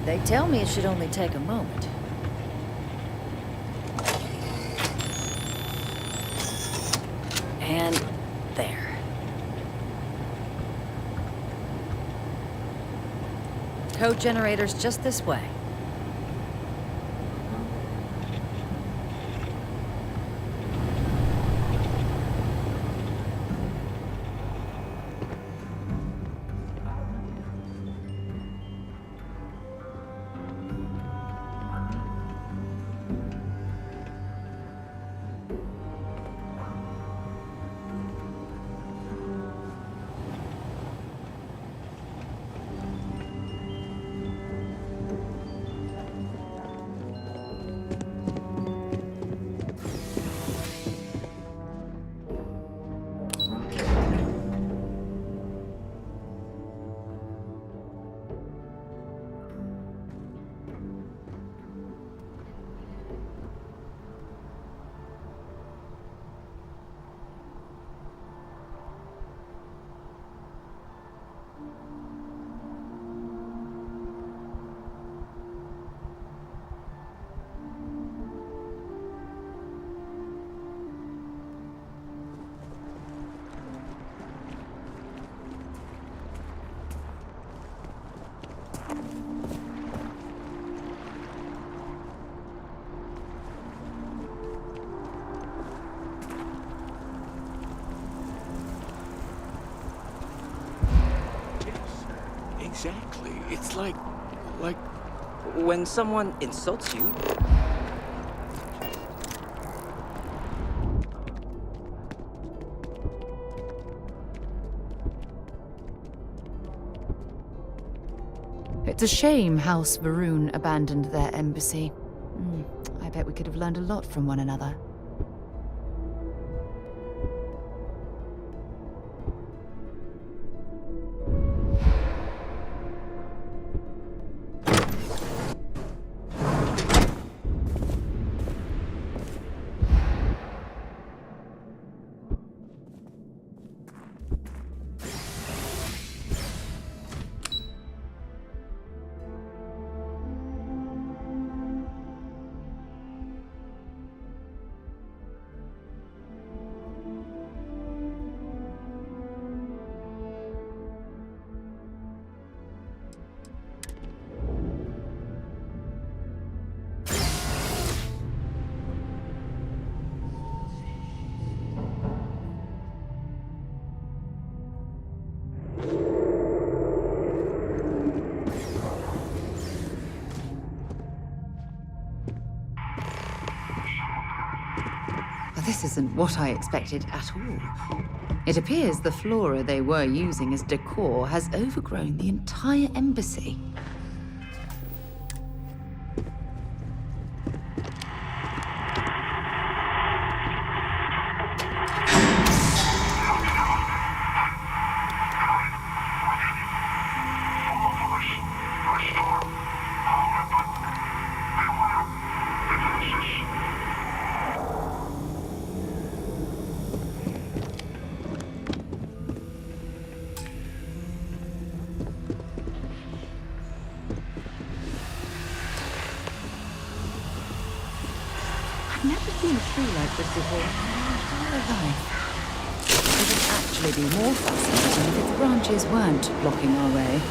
They tell me it should only take a moment. And there. Code generator's just this way. Exactly. It's like when someone insults you. It's a shame House Varun abandoned their embassy. I bet we could have learned a lot from one another. This isn't what I expected at all. It appears the flora they were using as decor has overgrown the entire embassy. I've never seen a tree like this before in my entire life. It would actually be more fascinating if its branches weren't blocking our way.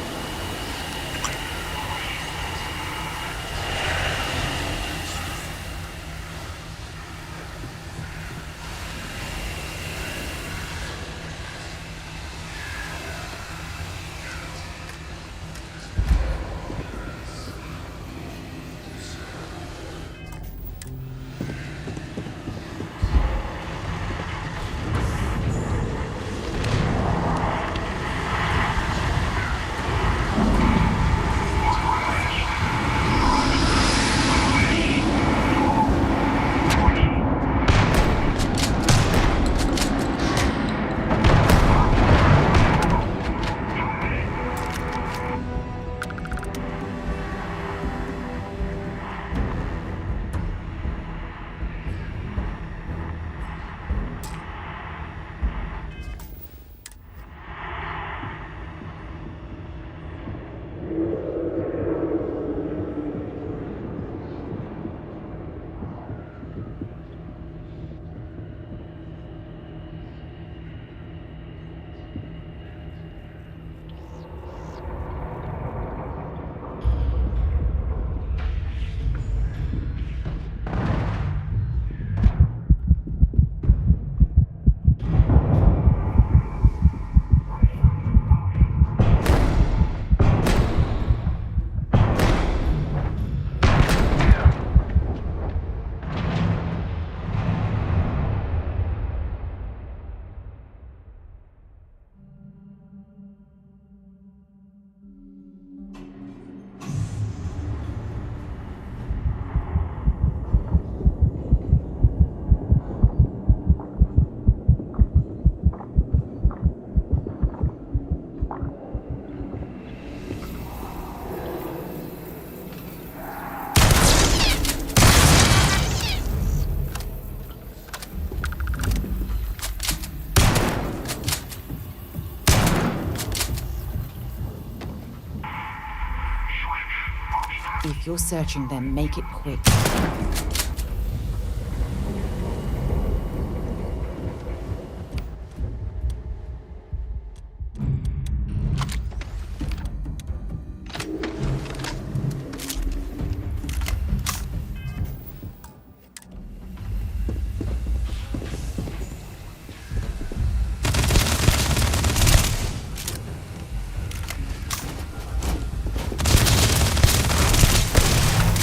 If you're searching them, make it quick.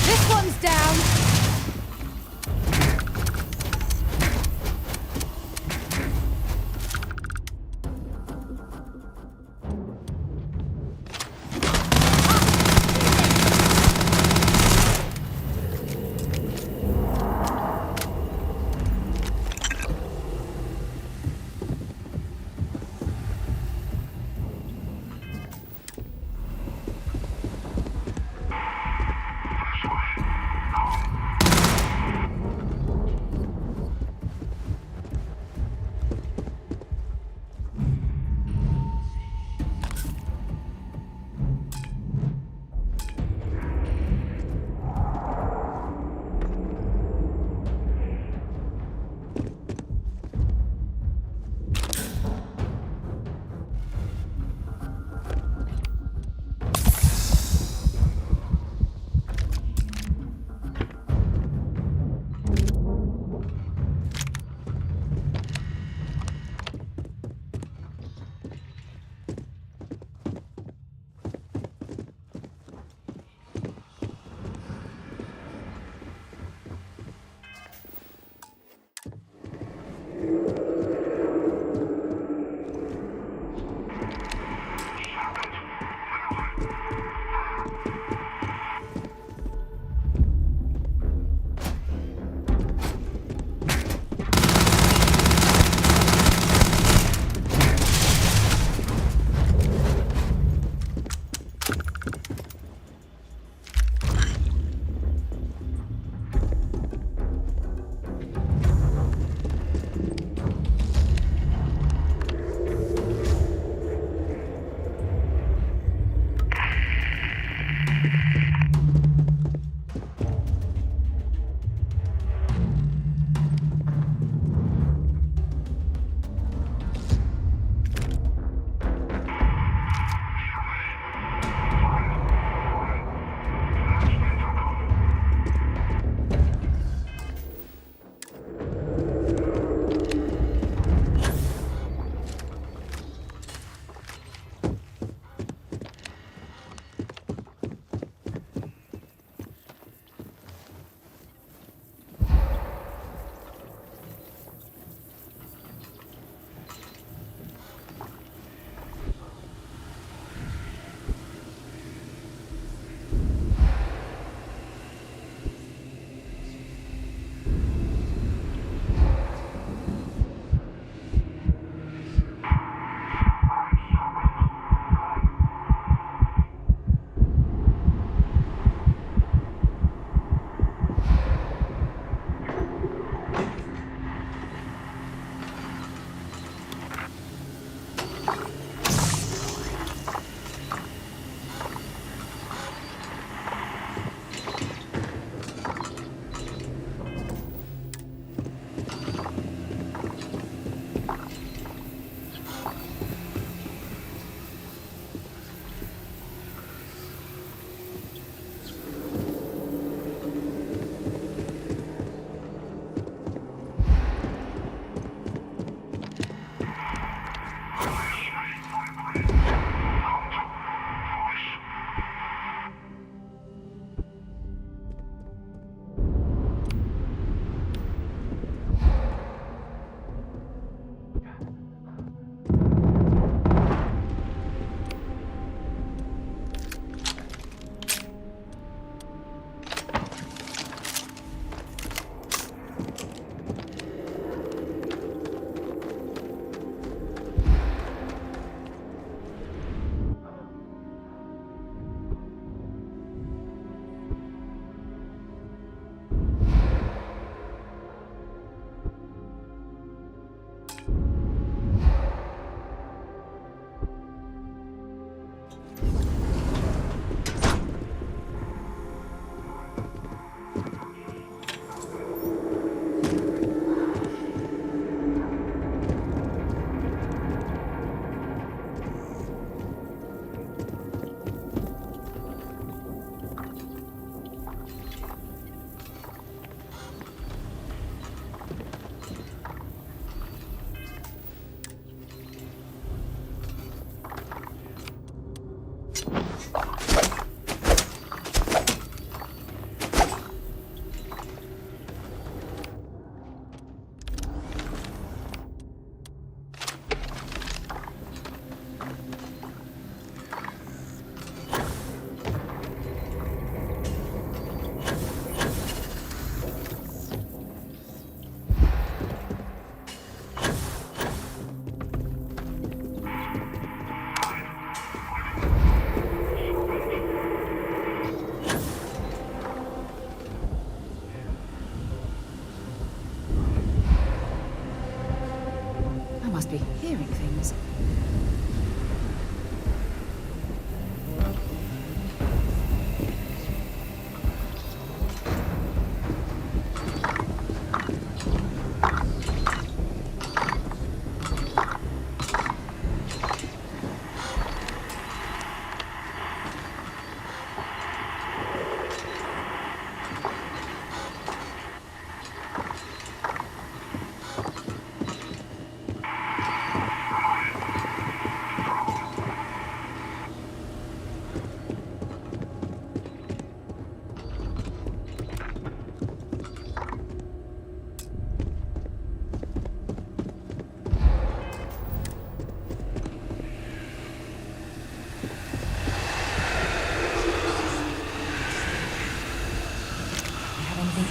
This one's down!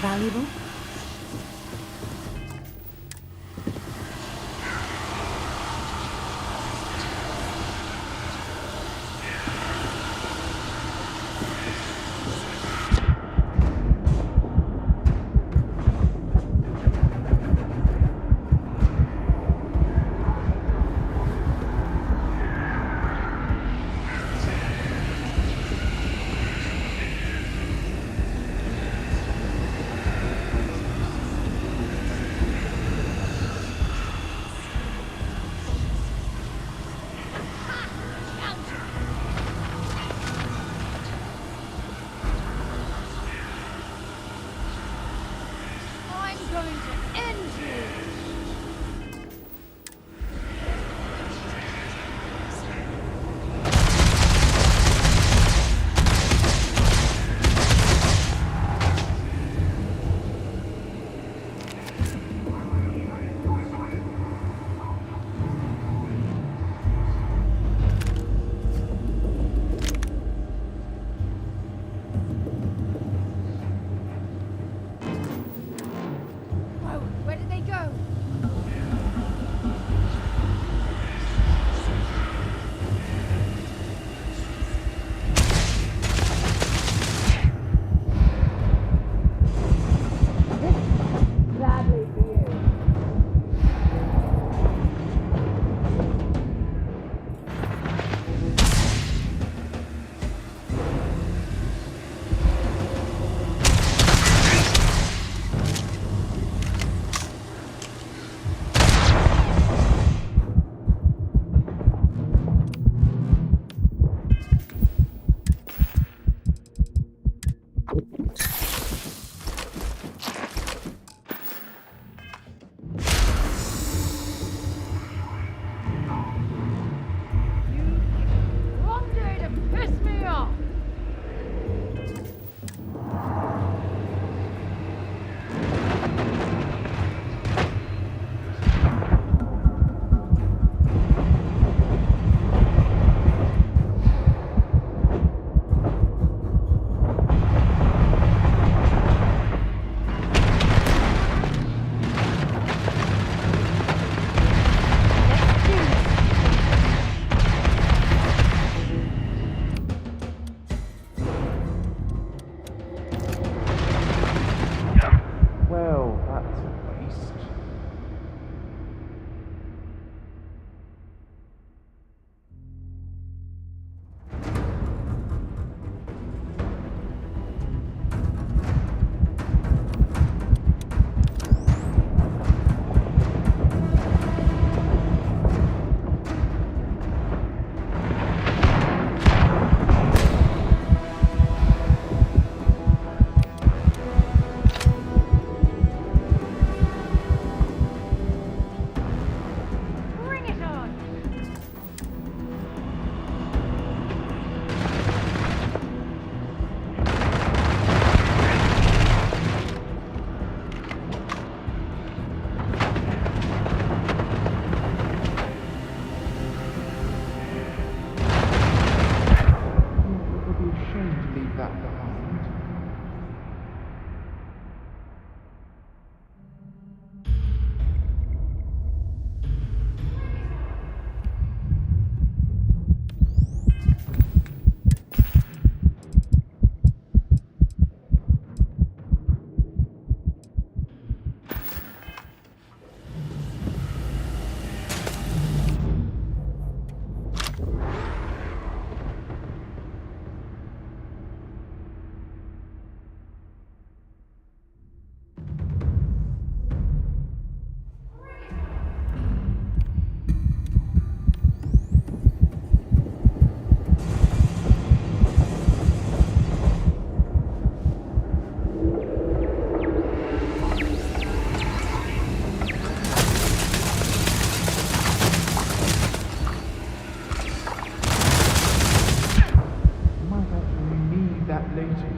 valuable? I'm going to end you! Whoa, where did they go? Gladly for you. One day to piss me off! Well, that's a waste. Bring it on! It would be a shame to leave that behind. Might actually need that later.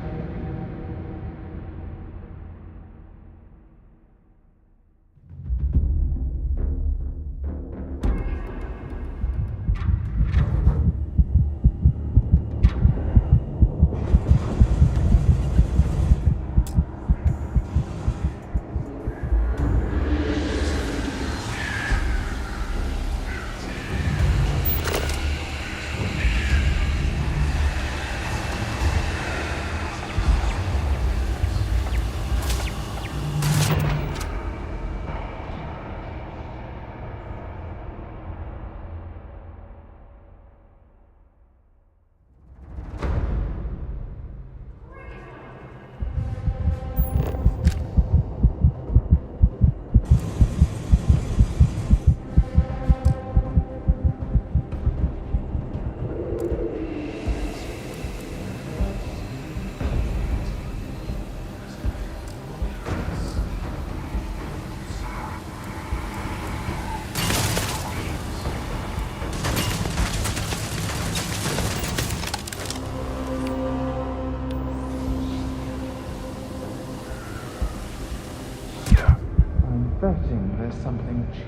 there's something cheap.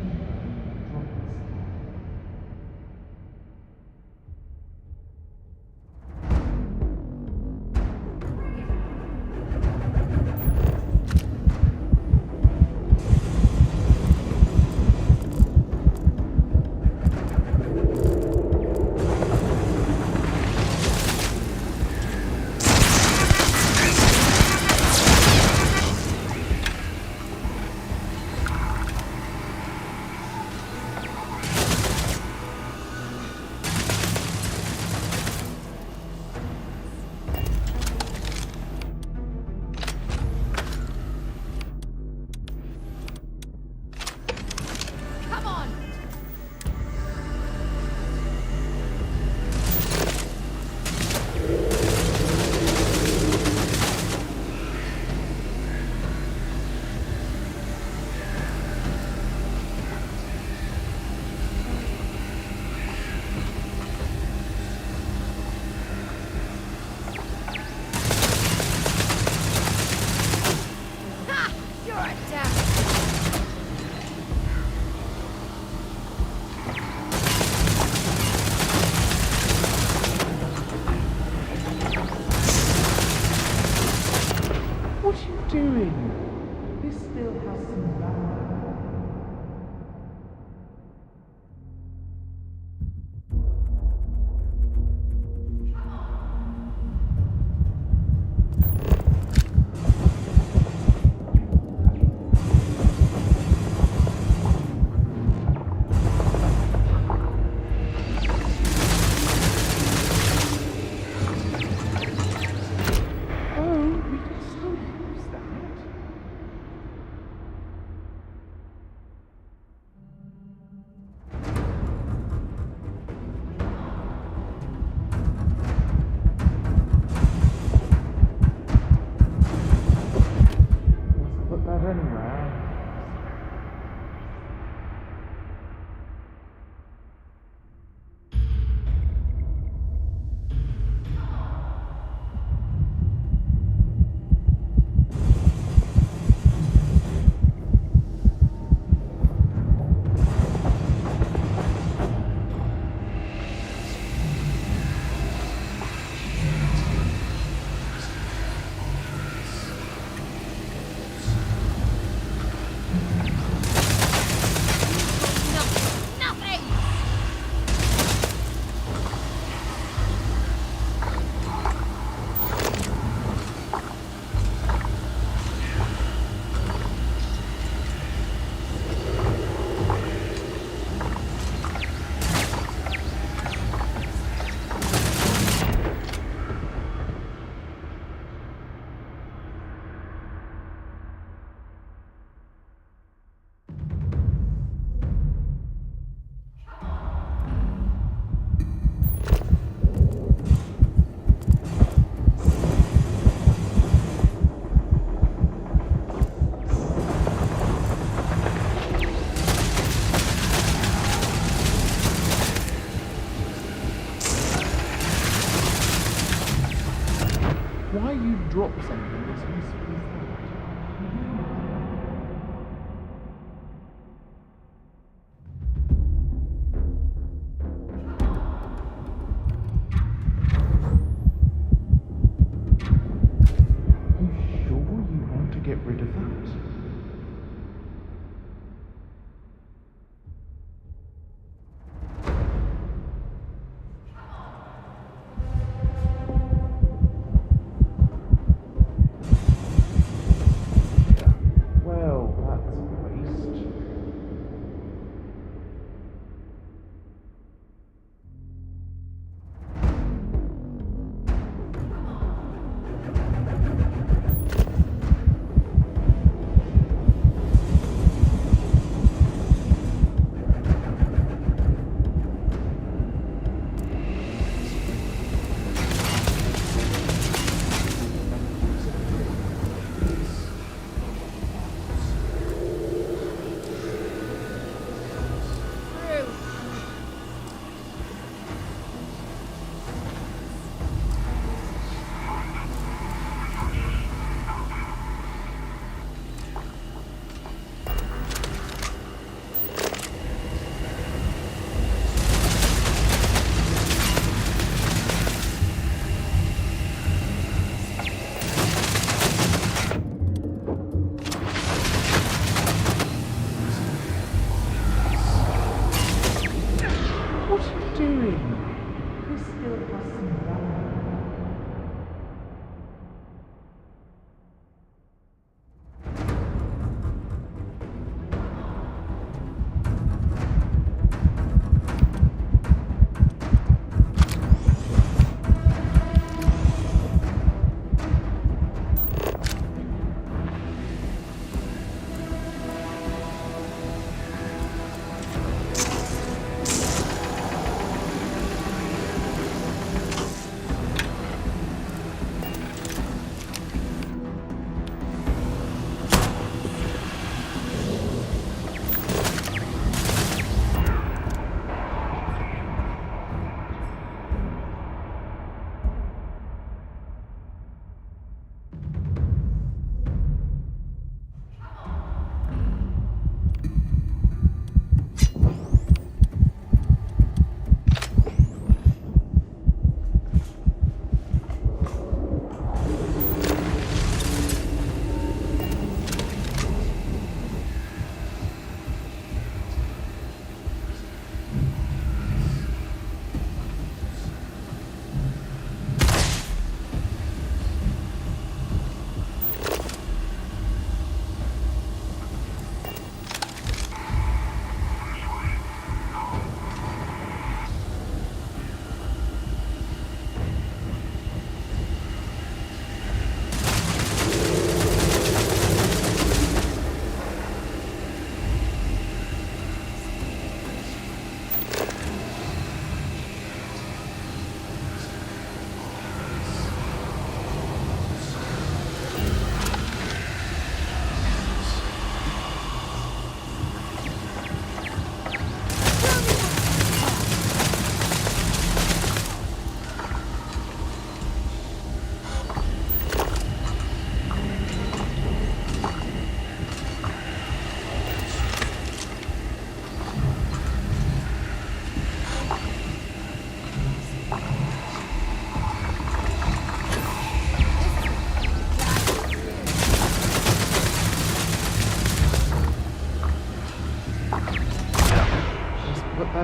What are you doing? This still has some value. Put that anywhere. Why you drop something as useful as that? You sure you want to get rid of that? Well, that's a waste.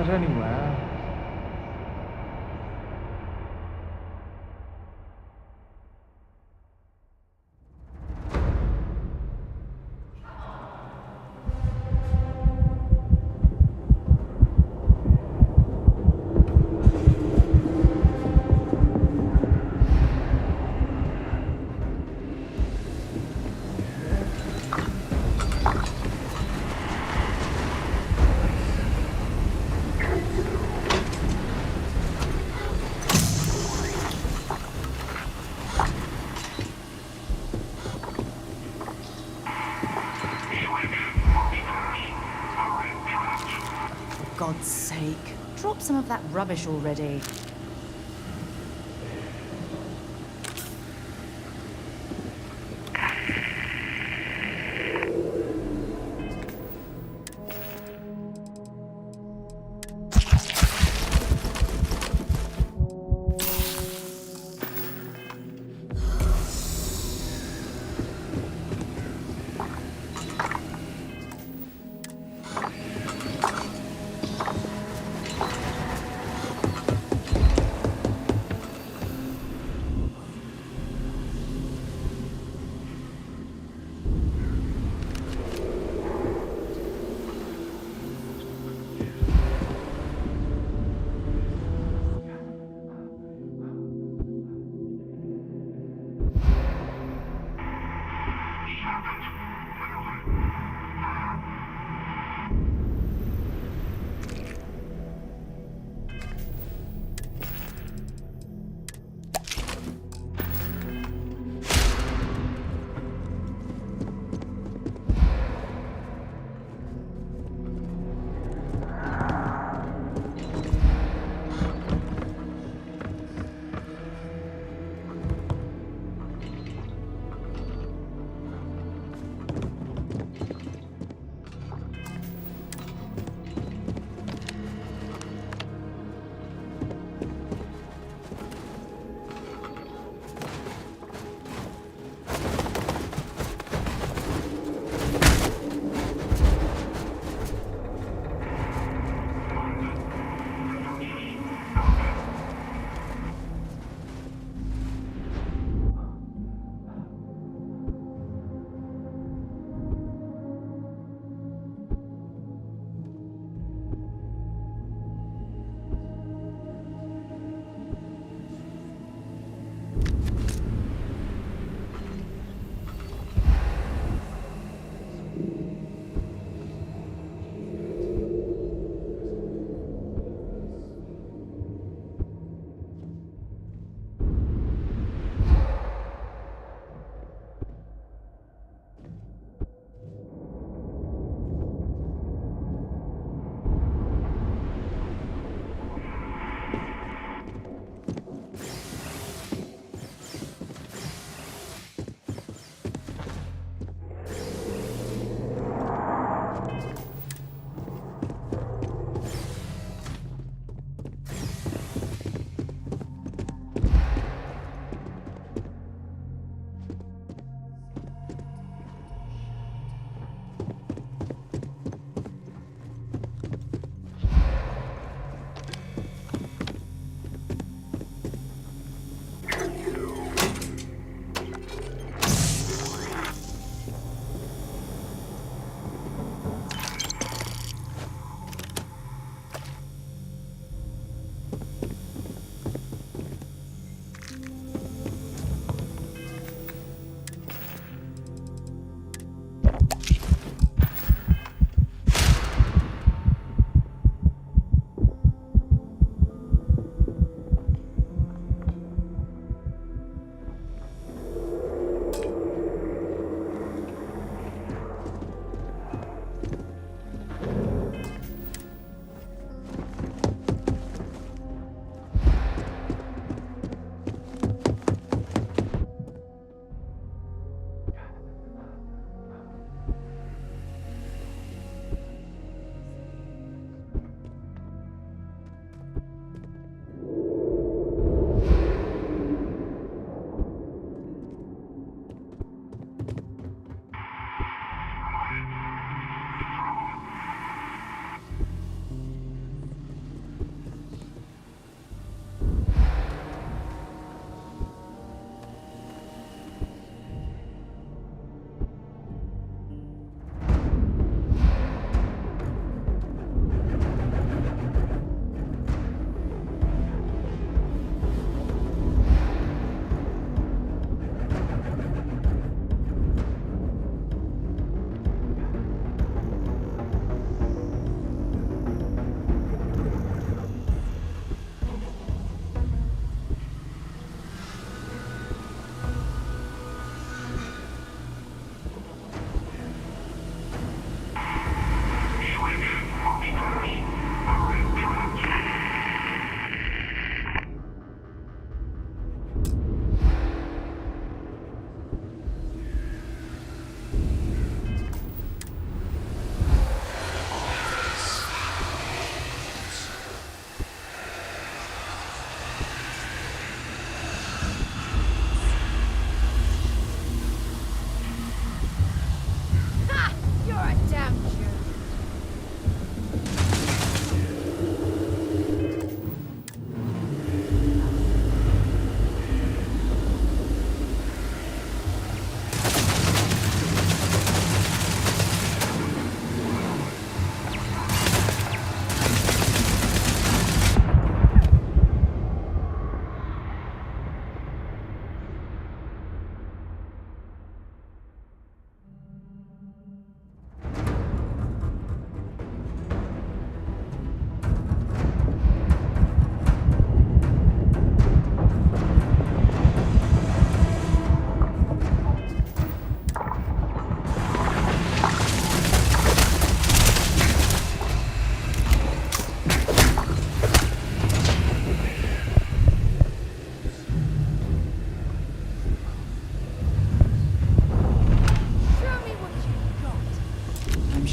goes anywhere. For God's sake, drop some of that rubbish already.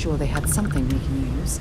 sure they had something we can use.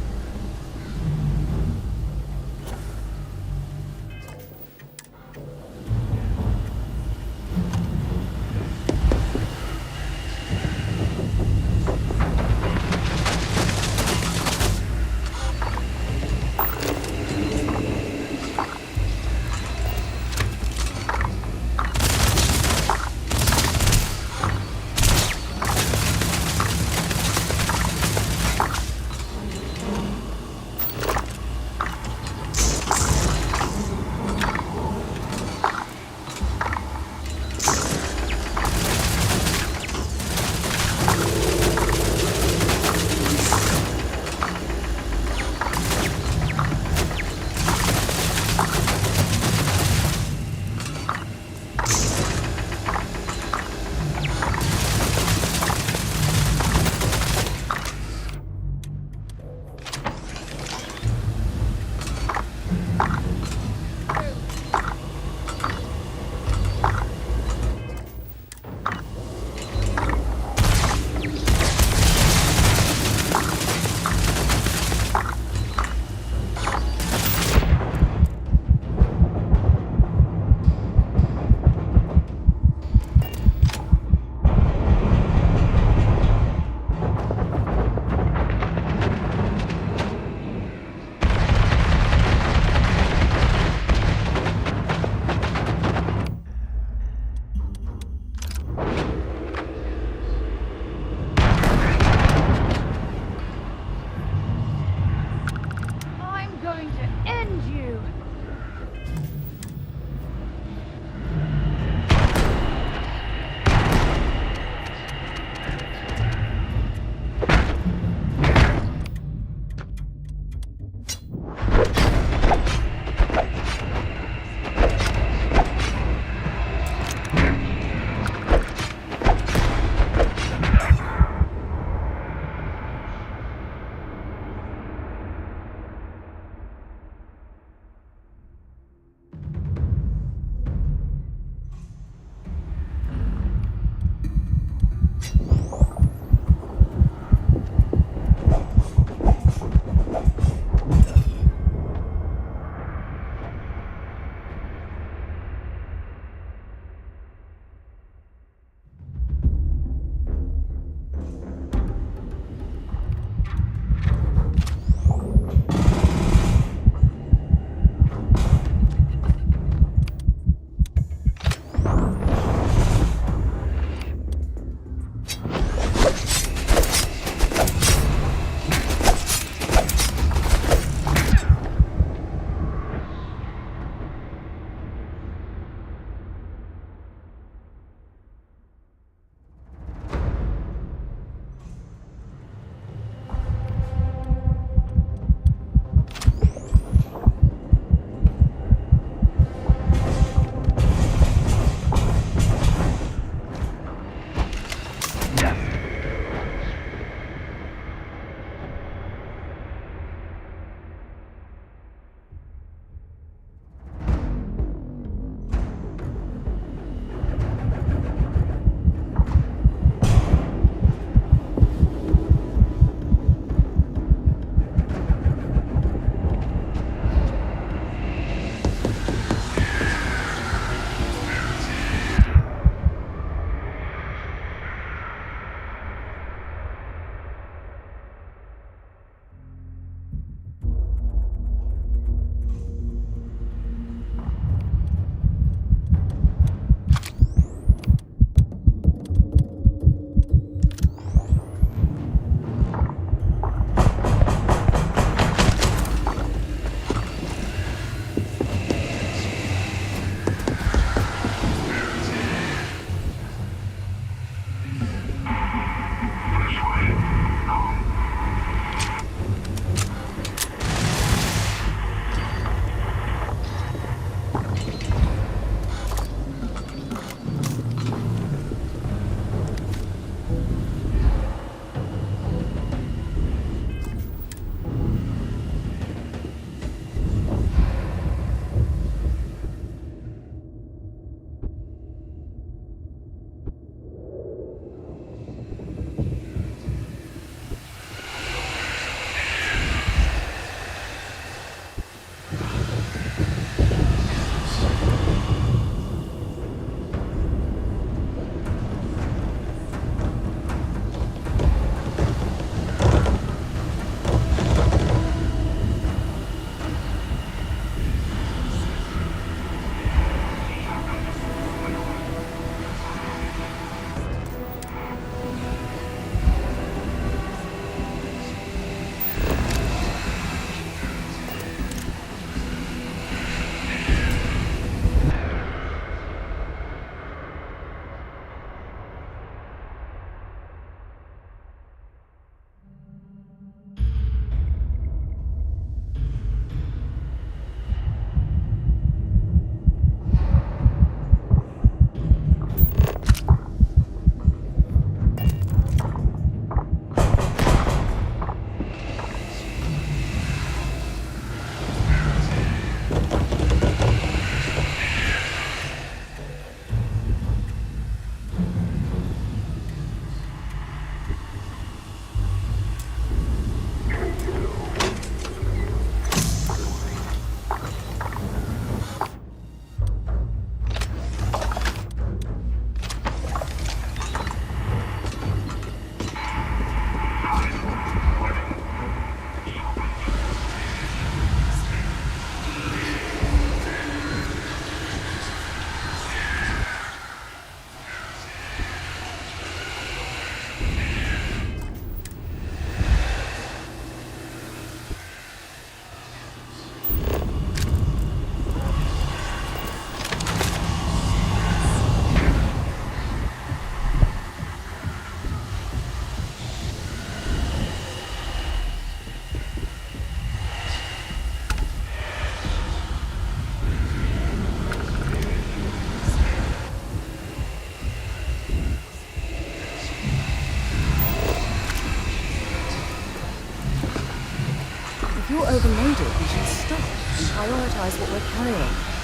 prioritize what we're carrying.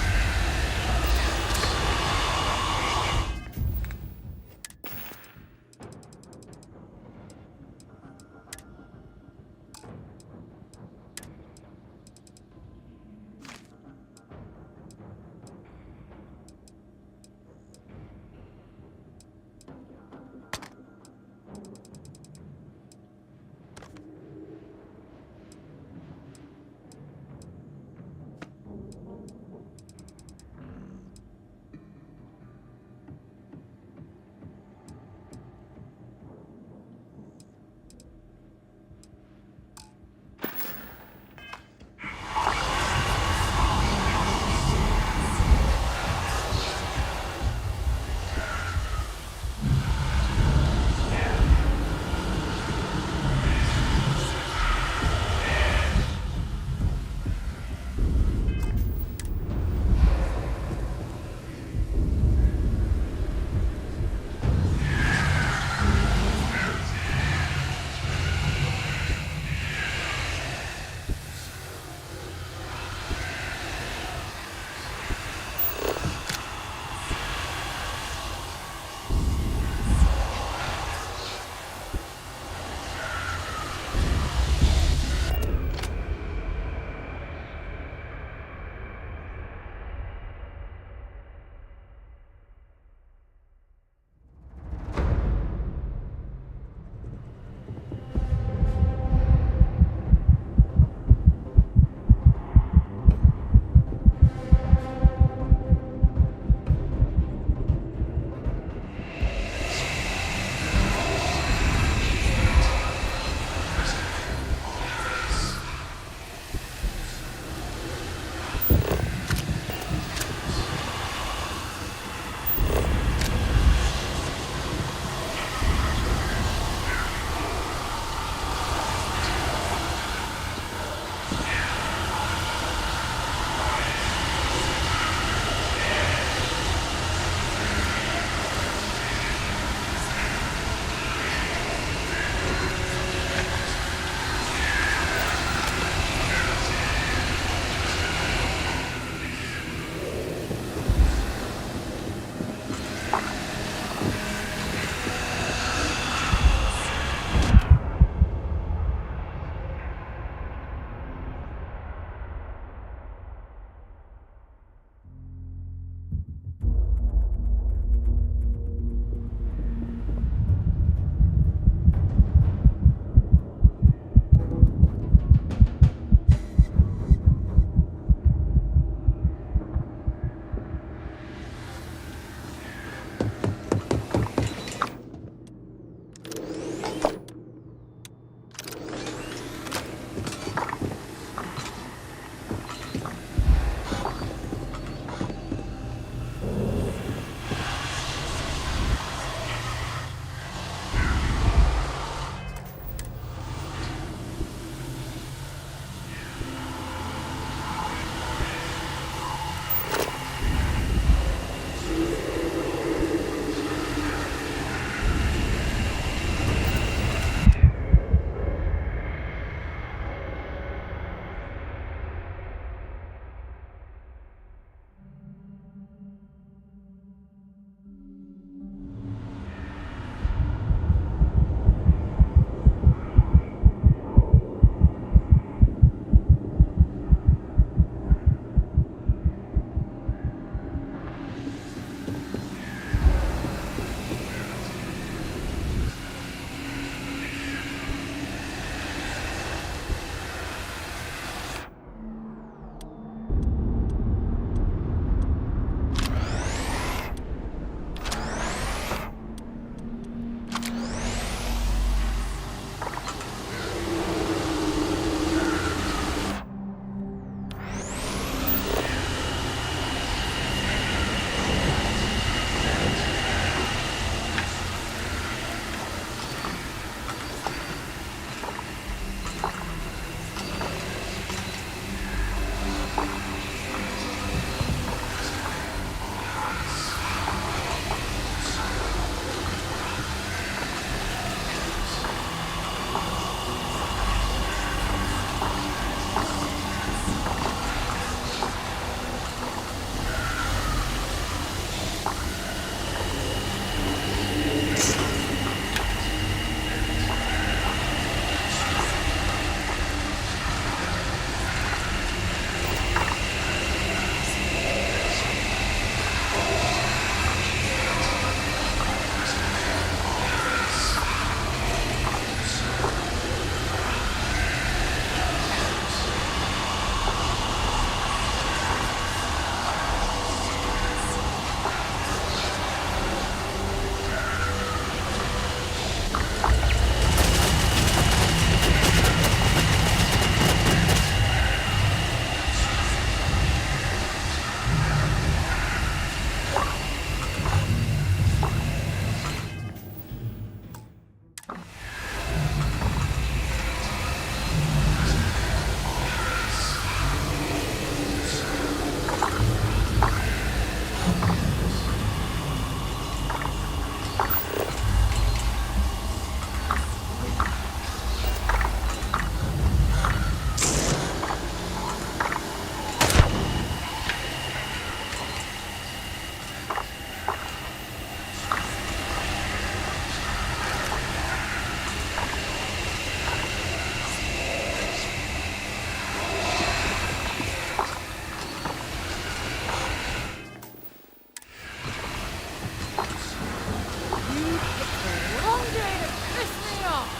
It's a long day to piss me off.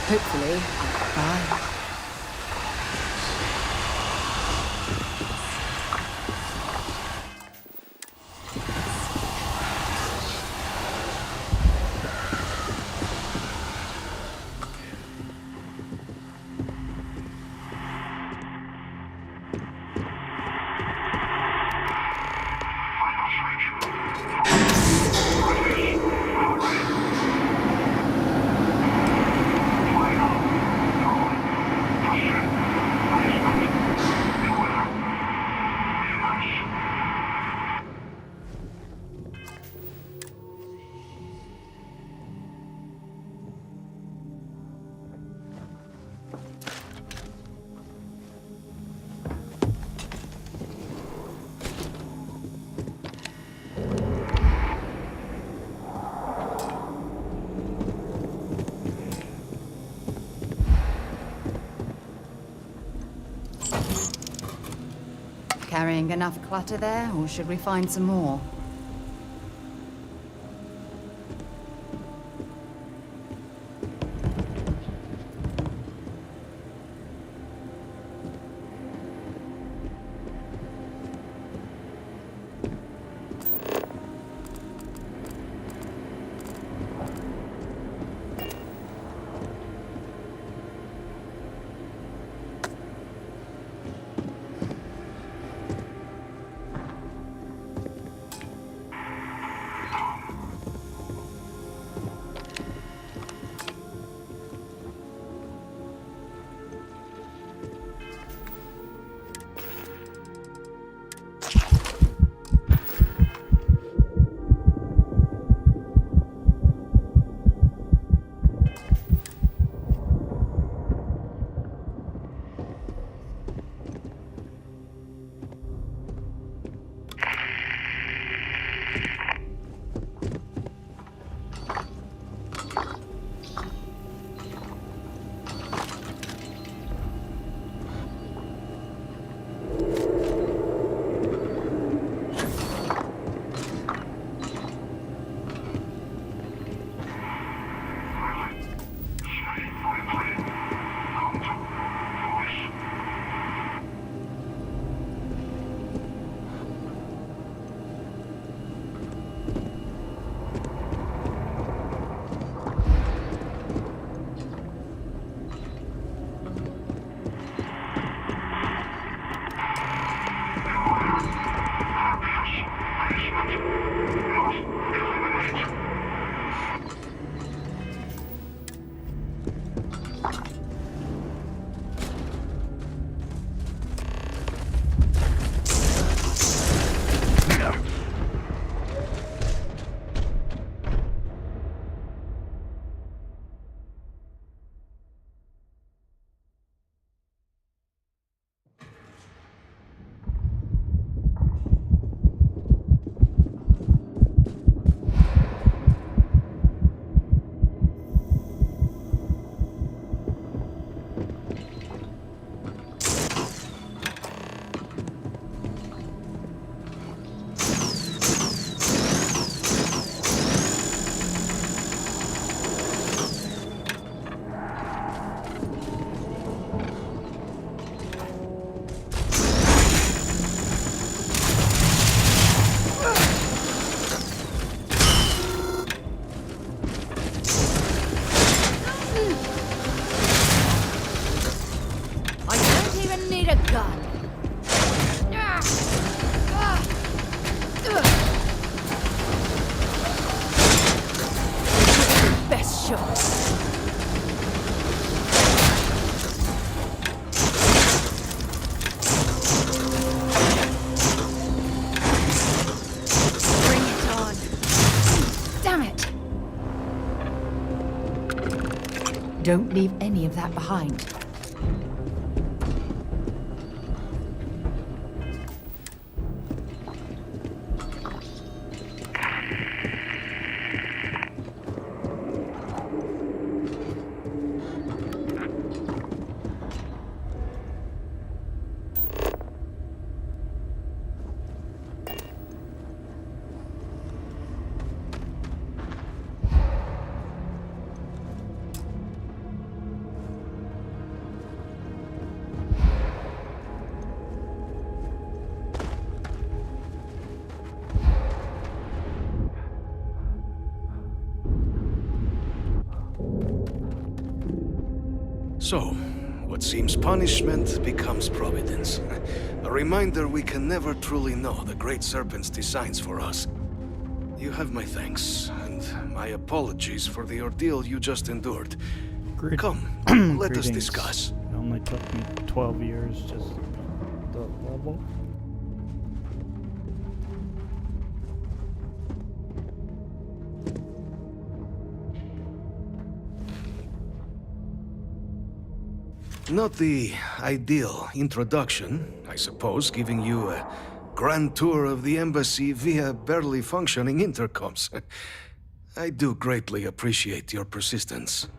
Hopefully, I'll die. Carrying enough clutter there, or should we find some more? Don't leave any of that behind. So, what seems punishment becomes providence. A reminder we can never truly know the Great Serpent's designs for us. You have my thanks, and my apologies for the ordeal you just endured. Come, let us discuss. It only took me 12 years just the level. Not the ideal introduction, I suppose, giving you a grand tour of the embassy via barely functioning intercoms. I do greatly appreciate your persistence.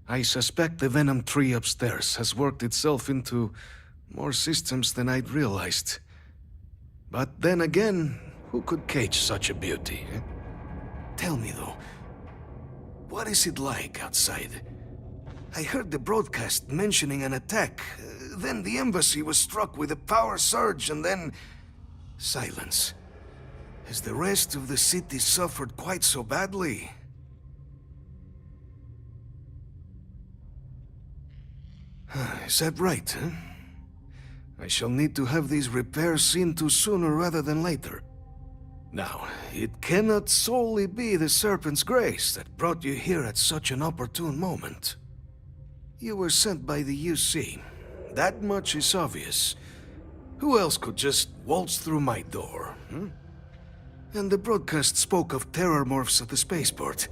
I suspect the Venom tree upstairs has worked itself into more systems than I'd realized. But then again, who could cage such a beauty? Tell me though, what is it like outside? I heard the broadcast mentioning an attack. Then the embassy was struck with a power surge and then... silence. Has the rest of the city suffered quite so badly? Is that right, huh? I shall need to have these repairs seen to sooner rather than later. Now, it cannot solely be the Serpent's grace that brought you here at such an opportune moment. You were sent by the UC. That much is obvious. Who else could just waltz through my door, hmm? And the broadcast spoke of terror morphs at the spaceport.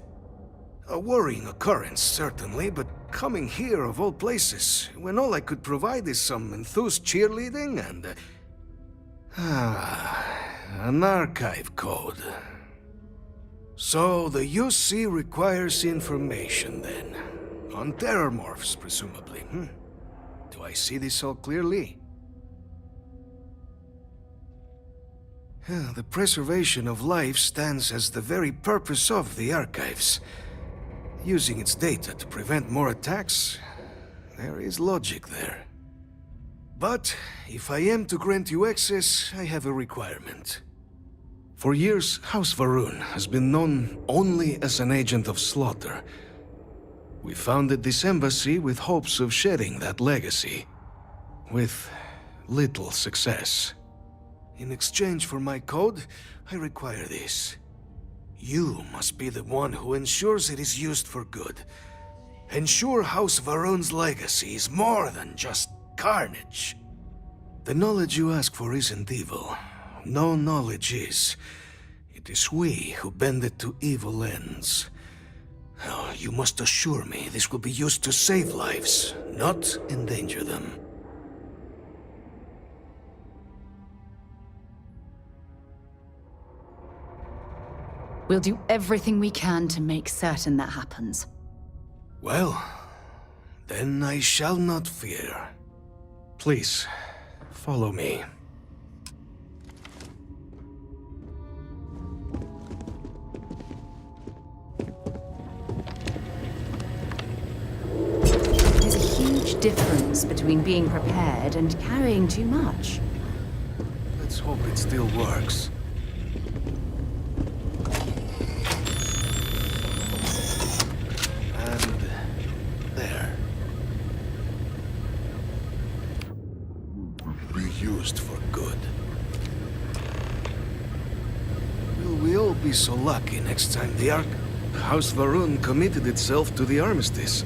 A worrying occurrence, certainly, but coming here of all places, when all I could provide is some enthused cheerleading and... an archive code. So the UC requires information, then. On terror morphs, presumably, hmm? Do I see this all clearly? The preservation of life stands as the very purpose of the archives. Using its data to prevent more attacks, there is logic there. But if I am to grant you access, I have a requirement. For years, House Varun has been known only as an agent of slaughter. We founded this embassy with hopes of shedding that legacy, with little success. In exchange for my code, I require this. You must be the one who ensures it is used for good. Ensure House Varun's legacy is more than just carnage. The knowledge you ask for isn't evil. No knowledge is. It is we who bend it to evil ends. Oh, you must assure me this will be used to save lives, not endanger them. We'll do everything we can to make certain that happens. Well, then I shall not fear. Please, follow me. There's a huge difference between being prepared and carrying too much. Let's hope it still works. And there. Reused for good. Will we all be so lucky next time the House Varun committed itself to the armistice?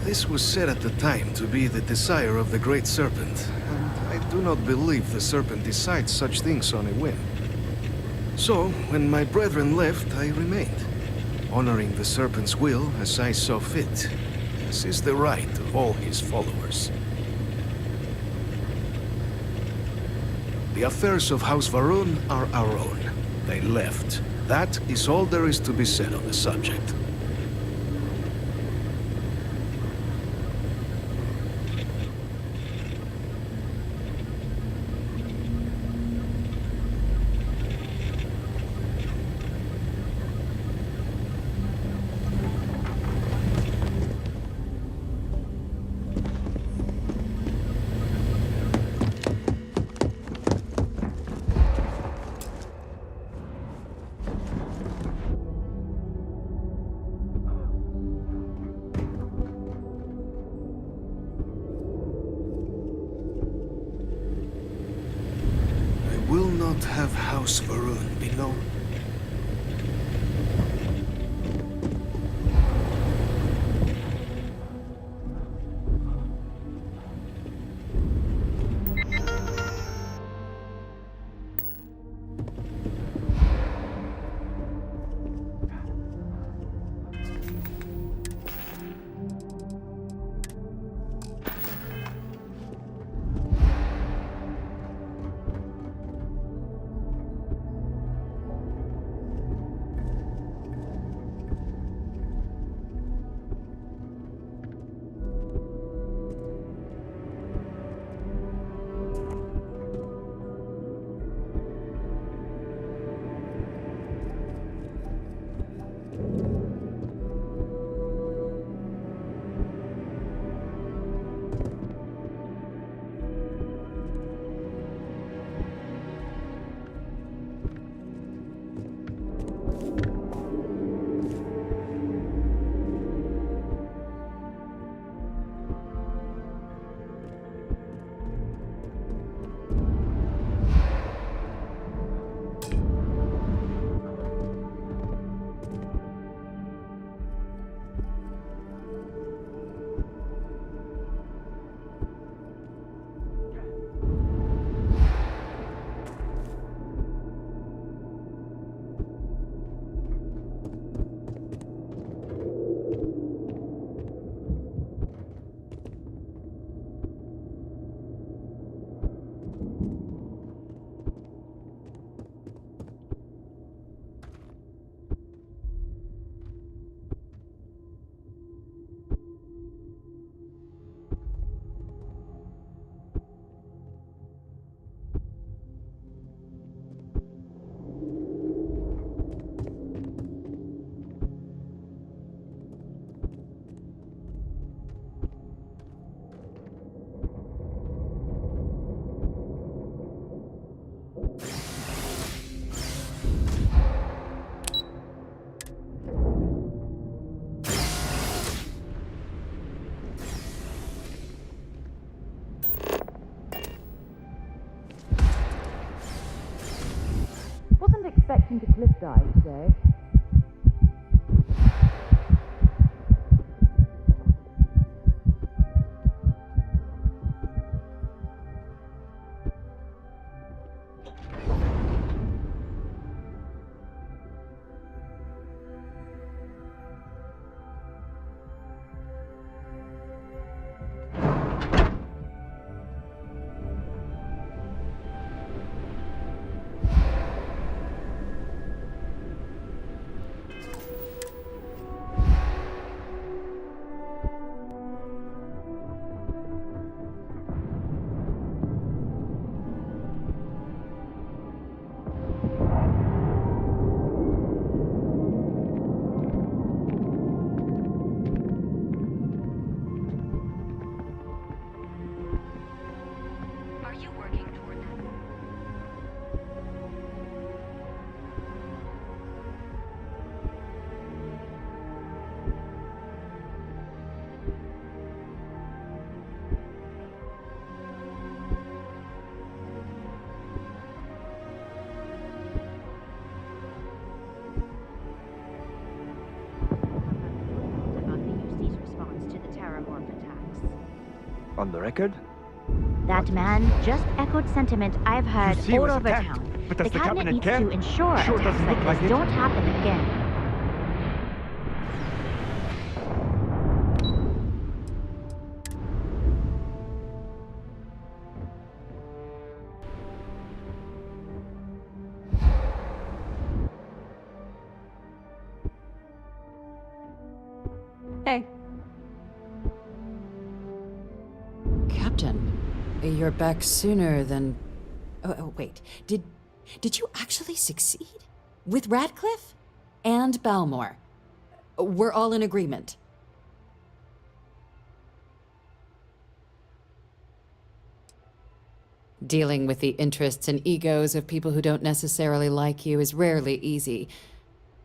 This was said at the time to be the desire of the Great Serpent, and I do not believe the Serpent decides such things on a whim. So, when my brethren left, I remained, honoring the Serpent's will as I saw fit. This is the right of all his followers. The affairs of House Varun are our own. They left. That is all there is to be said on the subject. Will not have House Varun be known. Expecting to cliff dive today. On the record? That man just echoed sentiment I've heard all over town. The cabinet needs to ensure attacks like this don't happen again. Hey. Captain, you're back sooner than... Oh, wait. Did you actually succeed? With Radcliffe? And Balmore? We're all in agreement. Dealing with the interests and egos of people who don't necessarily like you is rarely easy.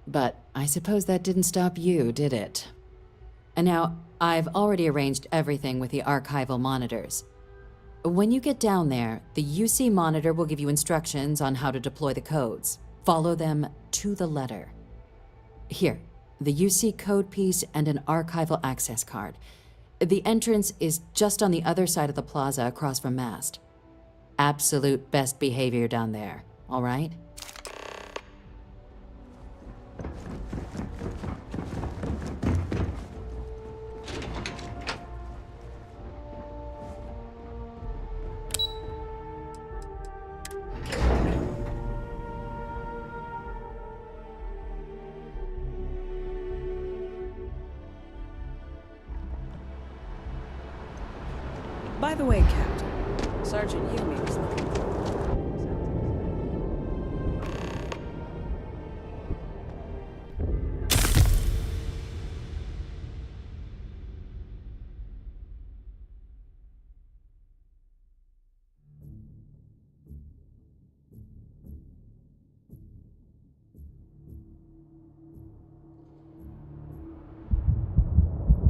But I suppose that didn't stop you, did it? And now, I've already arranged everything with the archival monitors. When you get down there, the UC monitor will give you instructions on how to deploy the codes. Follow them to the letter. Here, the UC code piece and an archival access card. The entrance is just on the other side of the plaza across from Mast. Absolute best behavior down there, all right? By the way, Captain, Sergeant Yumi was looking for you.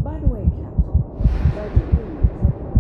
By the way, Captain, Sergeant Yumi was looking for you.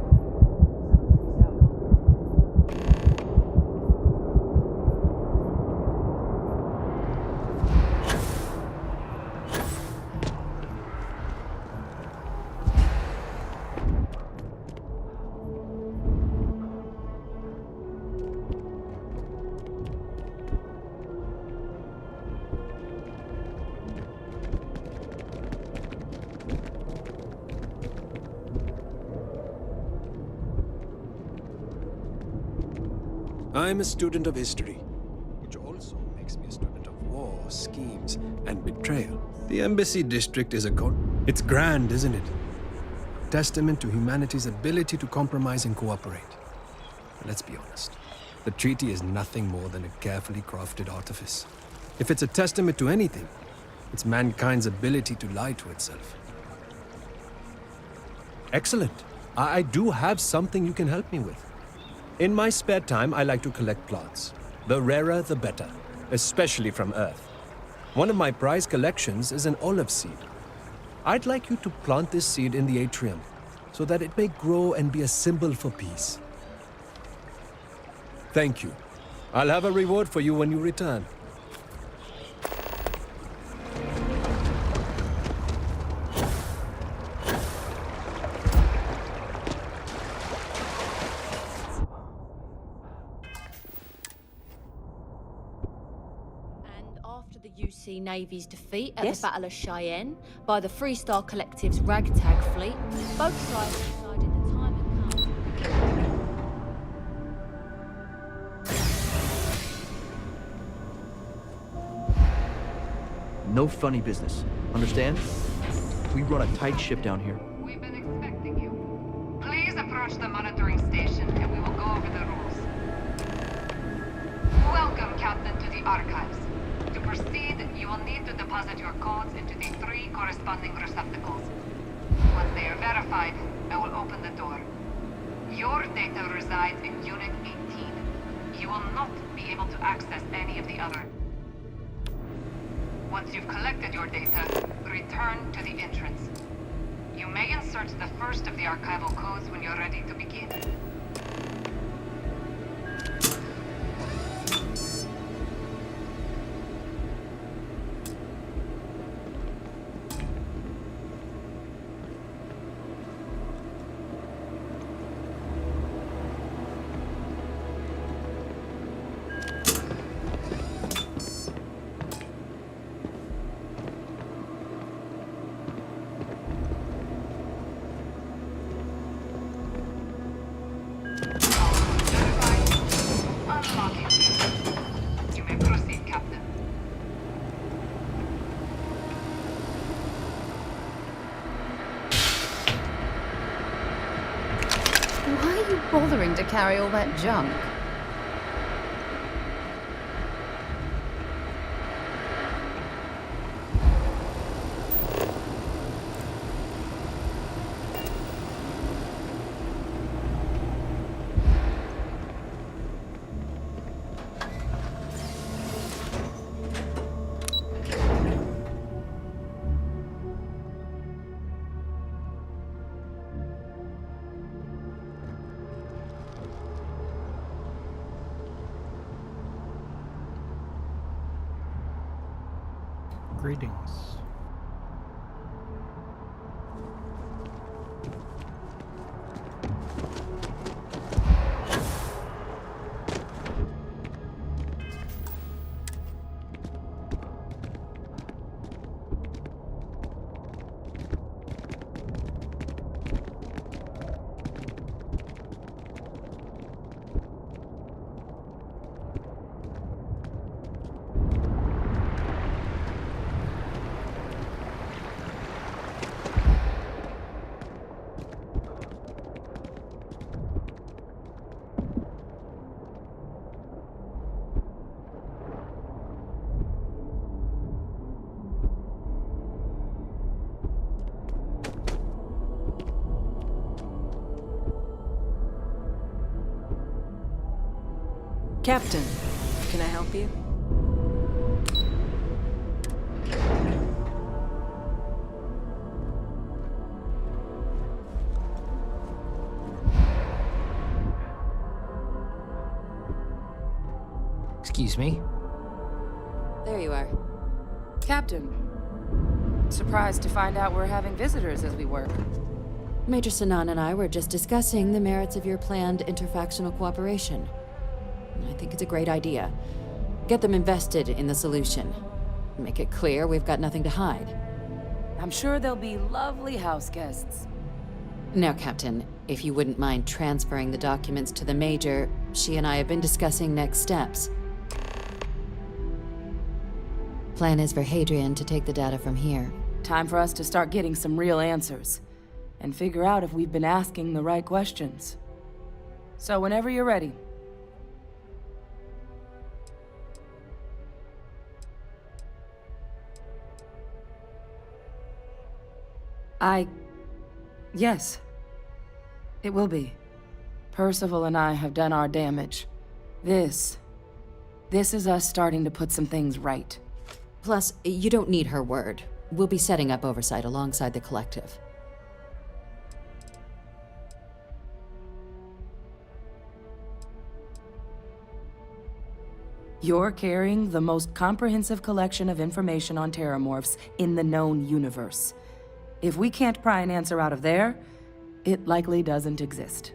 I'm a student of history, which also makes me a student of war, schemes, and betrayal. The Embassy District is it's grand, isn't it? Testament to humanity's ability to compromise and cooperate. But let's be honest. The treaty is nothing more than a carefully crafted artifice. If it's a testament to anything, it's mankind's ability to lie to itself. Excellent. I do have something you can help me with. In my spare time, I like to collect plants. The rarer, the better, especially from Earth. One of my prized collections is an olive seed. I'd like you to plant this seed in the atrium, so that it may grow and be a symbol for peace. Thank you. I'll have a reward for you when you return. UC Navy's defeat at the Battle of Cheyenne by the Free Star Collective's ragtag fleet, both sides decided the time had come. No funny business. Understand? We run a tight ship down here. We've been expecting you. Please approach the monitoring station and we will go over the rules. Welcome, Captain, to the archives. To proceed, you will need to deposit your codes into the 3 corresponding receptacles. Once they are verified, I will open the door. Your data resides in Unit 18. You will not be able to access any of the other. Once you've collected your data, return to the entrance. You may insert the first of the archival codes when you're ready to begin. you bothering to carry all that junk? Greetings. Captain, can I help you? Excuse me? There you are. Captain, surprised to find out we're having visitors as we work. Major Sinan and I were just discussing the merits of your planned interfactional cooperation. I think it's a great idea. Get them invested in the solution. Make it clear we've got nothing to hide. I'm sure they'll be lovely house guests. Now, Captain, if you wouldn't mind transferring the documents to the Major, she and I have been discussing next steps. Plan is for Hadrian to take the data from here. Time for us to start getting some real answers. And figure out if we've been asking the right questions. So whenever you're ready. Yes. It will be. Percival and I have done our damage. This is us starting to put some things right. Plus, you don't need her word. We'll be setting up oversight alongside the collective. You're carrying the most comprehensive collection of information on terramorphs in the known universe. If we can't pry an answer out of there, it likely doesn't exist.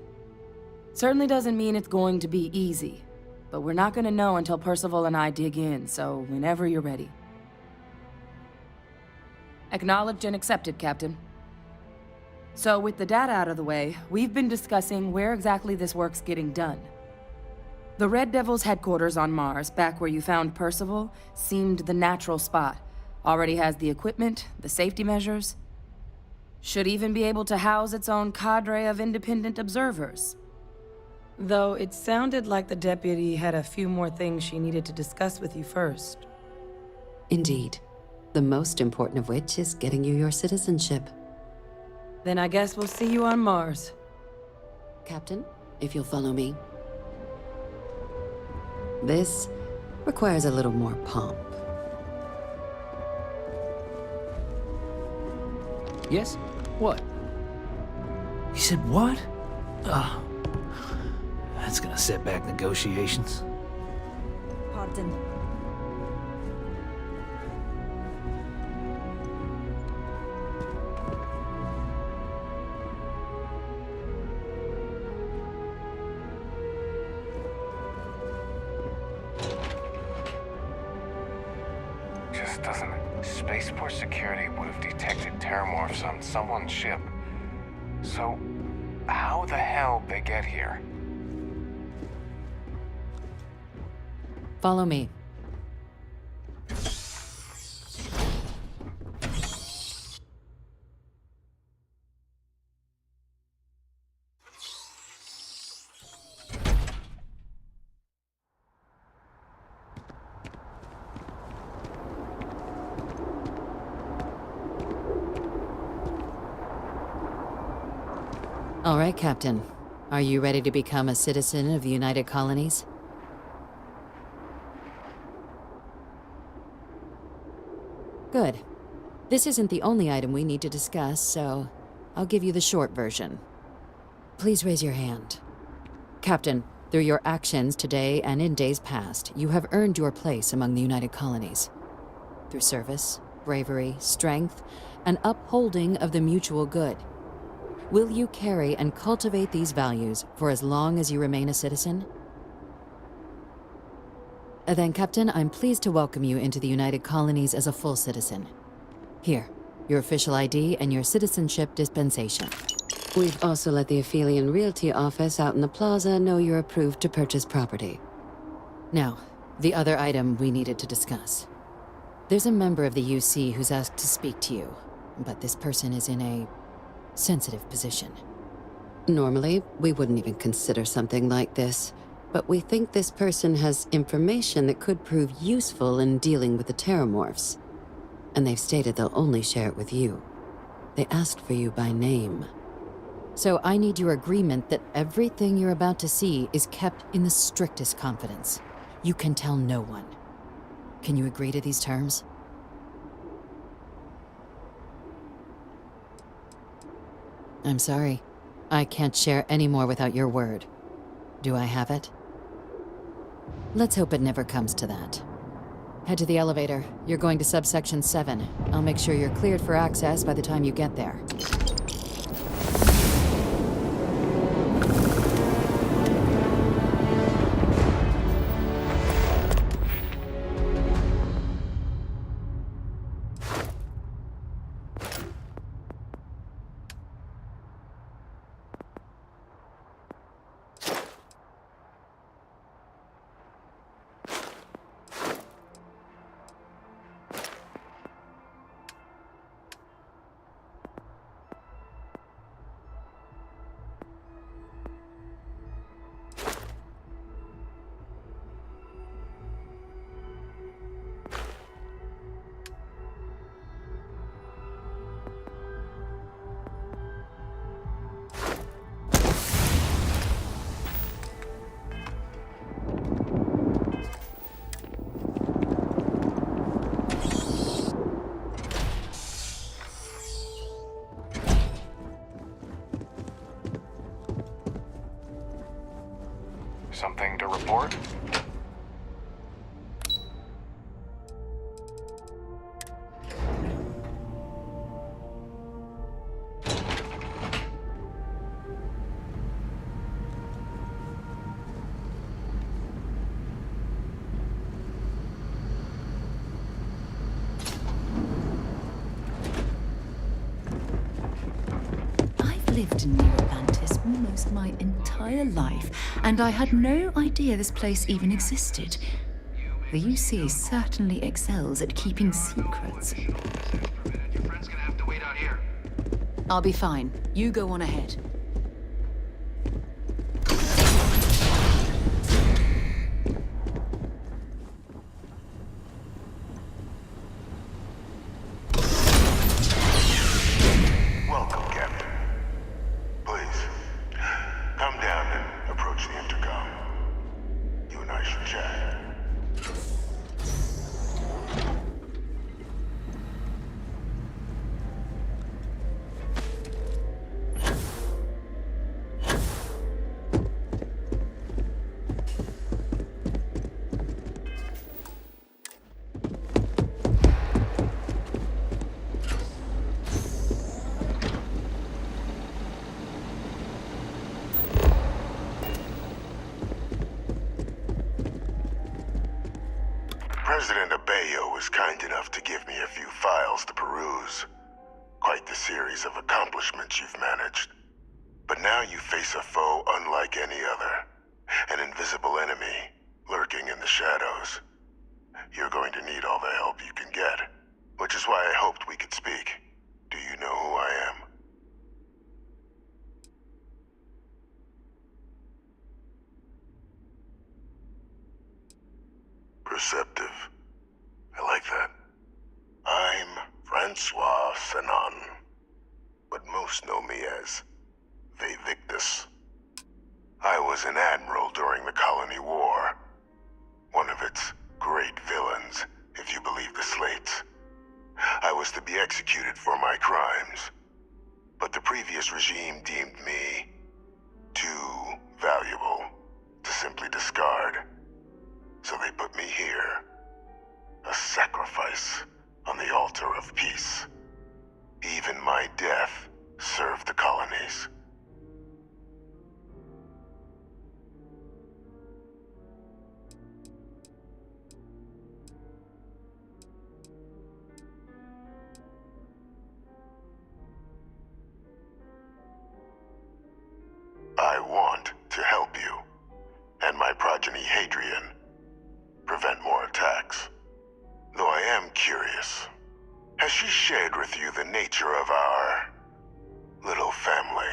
Certainly doesn't mean it's going to be easy, but we're not going to know until Percival and I dig in, so whenever you're ready. Acknowledged and accepted, Captain. So with the data out of the way, we've been discussing where exactly this work's getting done. The Red Devil's headquarters on Mars, back where you found Percival, seemed the natural spot. Already has the equipment, the safety measures. Should even be able to house its own cadre of independent observers. Though it sounded like the deputy had a few more things she needed to discuss with you first. Indeed. The most important of which is getting you your citizenship. Then I guess we'll see you on Mars. Captain, if you'll follow me. This requires a little more pomp. Yes? What? You said what? Oh. That's gonna set back negotiations. Pardon. Just doesn't. Spaceport security would have detected terramorphs on someone's ship. So, how the hell they get here? Follow me. All right, Captain. Are you ready to become a citizen of the United Colonies? Good. This isn't the only item we need to discuss, so I'll give you the short version. Please raise your hand. Captain, through your actions today and in days past, you have earned your place among the United Colonies. Through service, bravery, strength, and upholding of the mutual good. Will you carry and cultivate these values for as long as you remain a citizen? Then, Captain, I'm pleased to welcome you into the United Colonies as a full citizen. Here, your official ID and your citizenship dispensation. We've also let the Aphelion Realty office out in the plaza know you're approved to purchase property. Now, the other item we needed to discuss. There's a member of the UC who's asked to speak to you, but this person is in a sensitive position. Normally, we wouldn't even consider something like this, but we think this person has information that could prove useful in dealing with the Terramorphs. And they've stated they'll only share it with you. They asked for you by name. So I need your agreement that everything you're about to see is kept in the strictest confidence. You can tell no one. Can you agree to these terms? I'm sorry. I can't share any more without your word. Do I have it? Let's hope it never comes to that. Head to the elevator. You're going to subsection 7. I'll make sure you're cleared for access by the time you get there. Something to report? Lived in New Atlantis almost my entire life, and I had no idea this place even existed. The UC certainly excels at keeping secrets. I'll be fine. You go on ahead. President Abeyo was kind enough to give me a few files to peruse. Quite the series of accomplishments you've managed. But now you face a foe unlike any other. An invisible enemy, lurking in the shadows. You're going to need all the help you can get. Which is why I hoped we could speak. Do you know who I am? Perceptive. I like that. I'm Francois Sanon, but most know me as they Victus. I was an admiral during the Colony War. One of its great villains, if you believe the slates. I was to be executed for my crimes. But the previous regime deemed me too valuable to simply discard. So they put me here. A sacrifice on the altar of peace. Even my death served the colonies. I want to help you, and my progeny Hadrian, prevent more attacks. Though I am curious, has she shared with you the nature of our little family?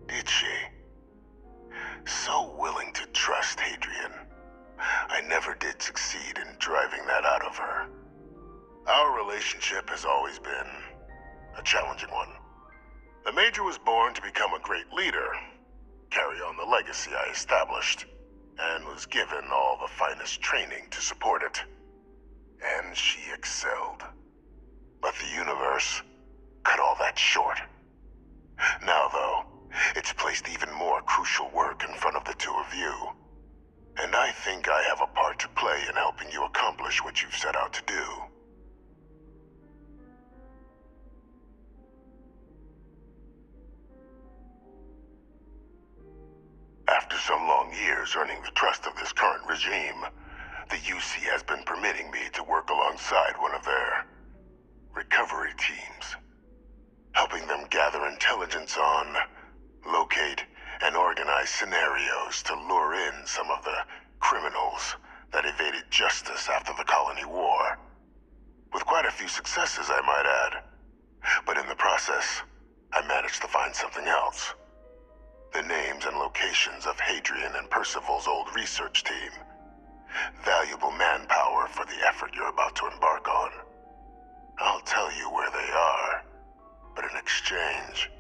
Did she? So willing to trust Hadrian. I never did succeed in driving that out of her. Our relationship has always been a challenging one. The Major was born to become a great leader, carry on the legacy I established, and was given all the finest training to support it. And she excelled. But the universe cut all that short. Now, though, it's placed even more crucial work in front of the two of you. And I think I have a part to play in helping you accomplish what you've set out to do. After some long years earning the trust of this current regime, the UC has been permitting me to work alongside one of their recovery teams, helping them gather intelligence on, locate, and organize scenarios to lure in some of the criminals that evaded justice after the Colony War. With quite a few successes, I might add. But in the process, I managed to find something else. The names and locations of Hadrian and Percival's old research team. Valuable manpower for the effort you're about to embark on. I'll tell you where they are, but in exchange,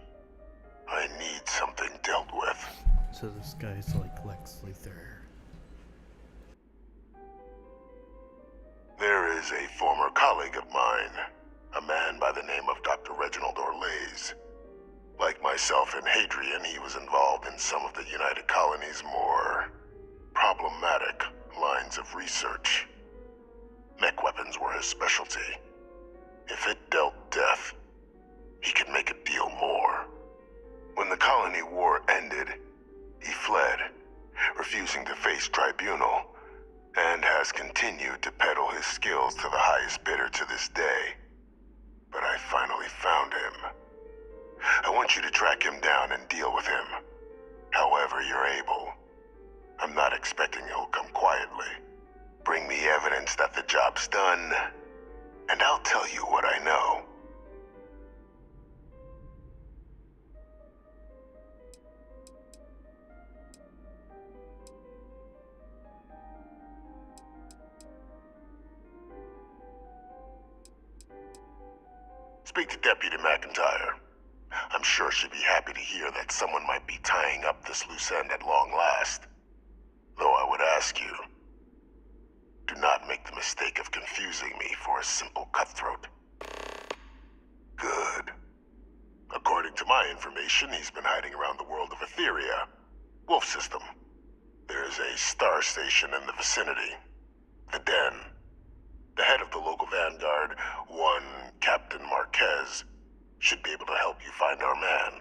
I need something dealt with. So this guy's like Lex Luthor. There is a former colleague of mine, a man by the name of Dr. Reginald Orlaise. Like myself and Hadrian, he was involved in some of the United Colony's more problematic lines of research. Mech weapons were his specialty. If it dealt death, he could make a deal more. When the Colony War ended, he fled, refusing to face tribunal, and has continued to peddle his skills to the highest bidder to this day. But I finally found him. I want you to track him down and deal with him, however you're able. I'm not expecting he'll come quietly. Bring me evidence that the job's done, and I'll tell you what I know. Speak to Deputy McIntyre. I'm sure she'd be happy to hear that someone might be tying up this loose end at long last. Though I would ask you, do not make the mistake of confusing me for a simple cutthroat. Good. According to my information, he's been hiding around the world of Etheria, Wolf System. There's a star station in the vicinity, the Den. The head of the local vanguard, one Captain Marquez, should be able to help you find our man.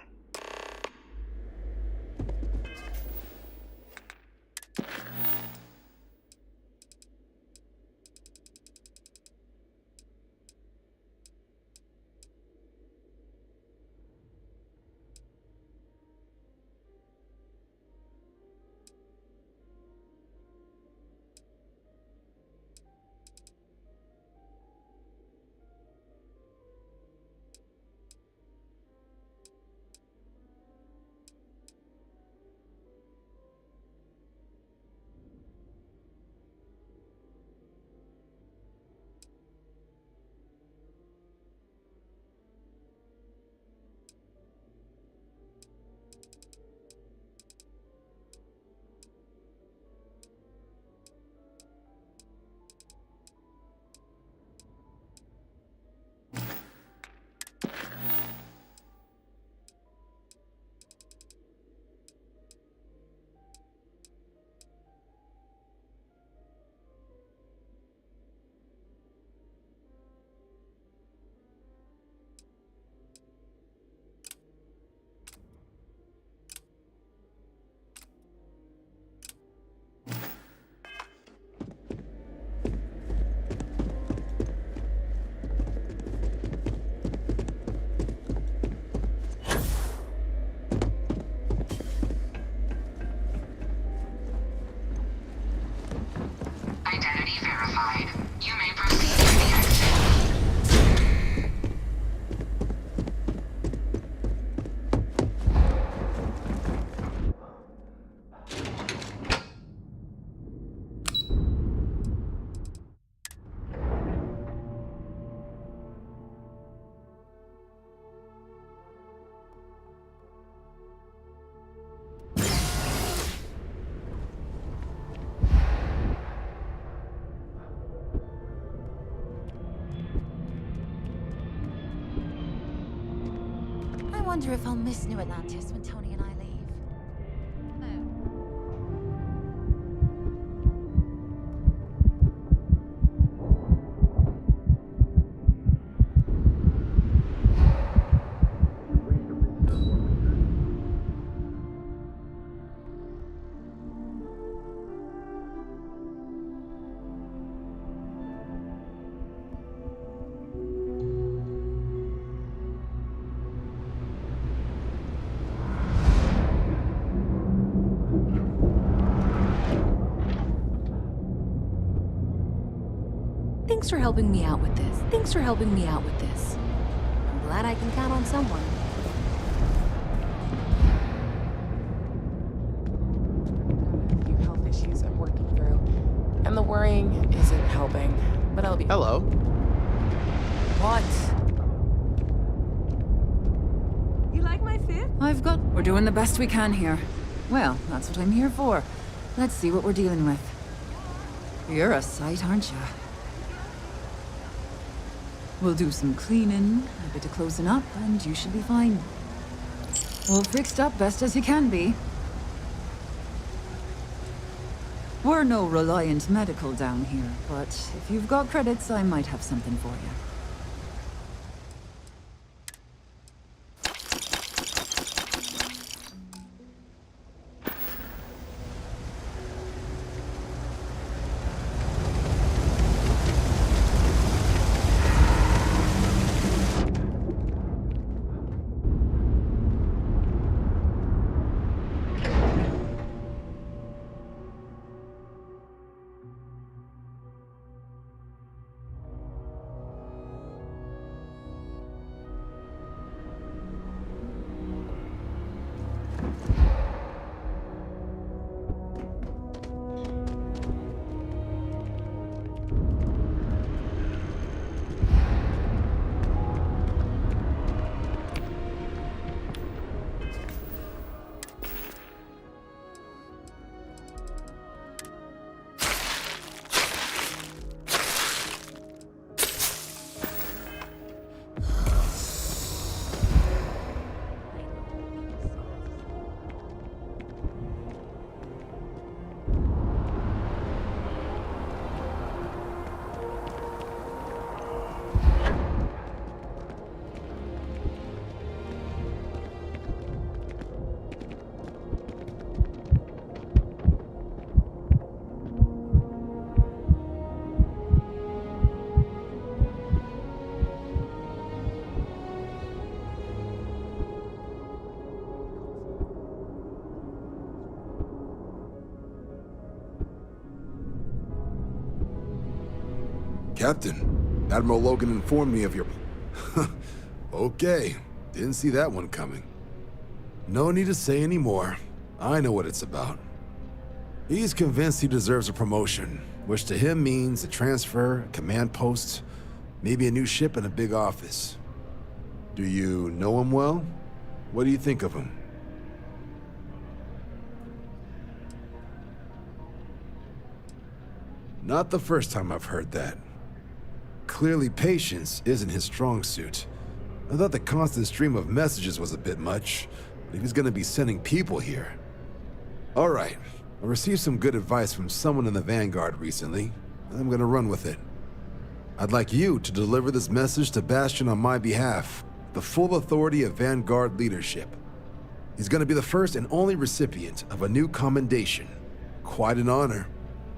verified. You may proceed to the exit. I wonder if I'll miss New Atlantis when Tony and I leave. Thanks for helping me out with this. Thanks for helping me out with this. I'm glad I can count on someone. A few health issues I'm working through. And the worrying isn't helping, but I'll be... Hello. What? You like my fit? We're doing the best we can here. Well, that's what I'm here for. Let's see what we're dealing with. You're a sight, aren't you? We'll do some cleaning, a bit of closing up, and you should be fine. All fixed up best as you can be. We're no Reliant Medical down here, but if you've got credits, I might have something for you. Captain, Admiral Logan informed me of your... Okay, didn't see that one coming. No need to say any more. I know what it's about. He's convinced he deserves a promotion, which to him means a transfer, a command post, maybe a new ship and a big office. Do you know him well? What do you think of him? Not the first time I've heard that. Clearly patience isn't his strong suit. I thought the constant stream of messages was a bit much, but if he's gonna be sending people here... All right, I received some good advice from someone in the Vanguard recently, and I'm gonna run with it. I'd like you to deliver this message to Bastion on my behalf, the full authority of Vanguard leadership. He's gonna be the first and only recipient of a new commendation. Quite an honor.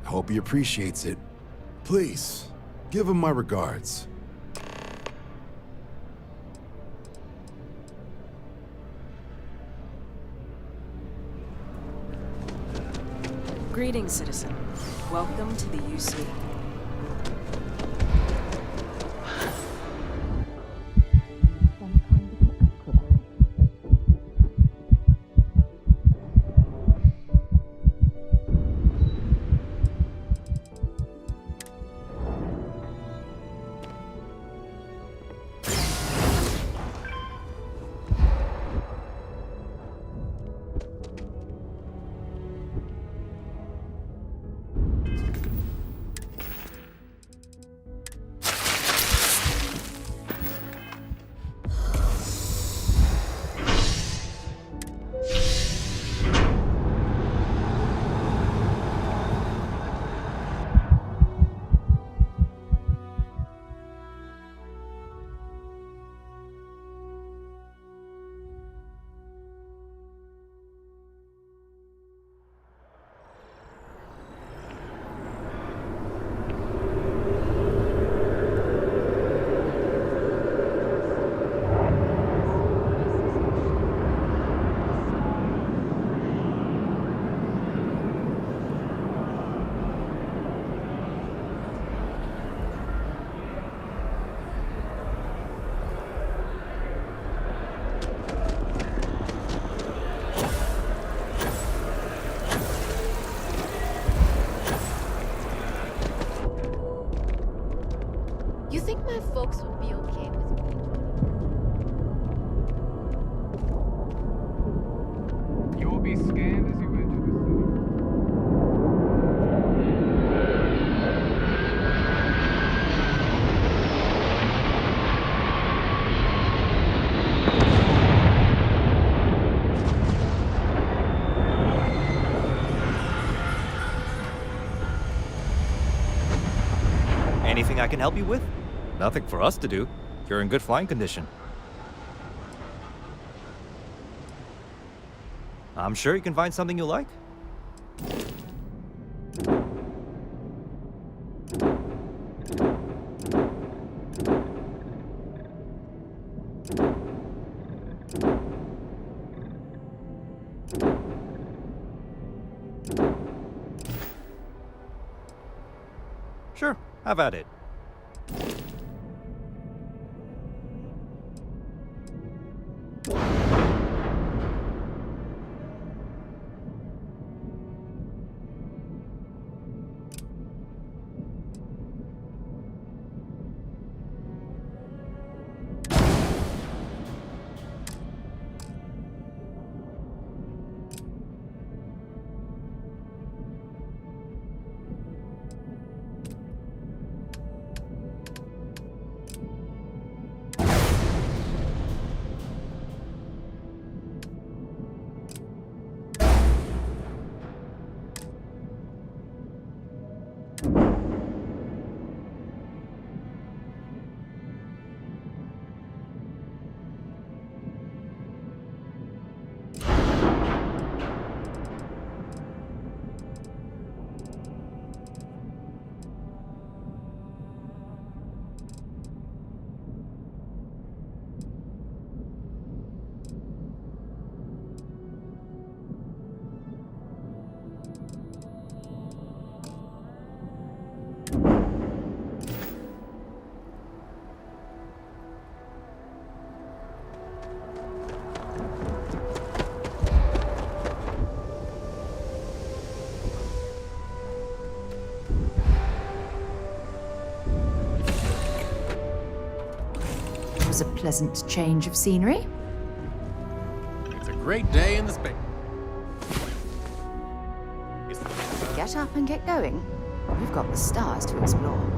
I hope he appreciates it. Please, give him my regards. Greetings, citizen. Welcome to the UC. Anything I can help you with? Nothing for us to do. You're in good flying condition. I'm sure you can find something you like. Sure, have at it. A pleasant change of scenery. It's a great day in the space. Get up and get going. We've got the stars to explore.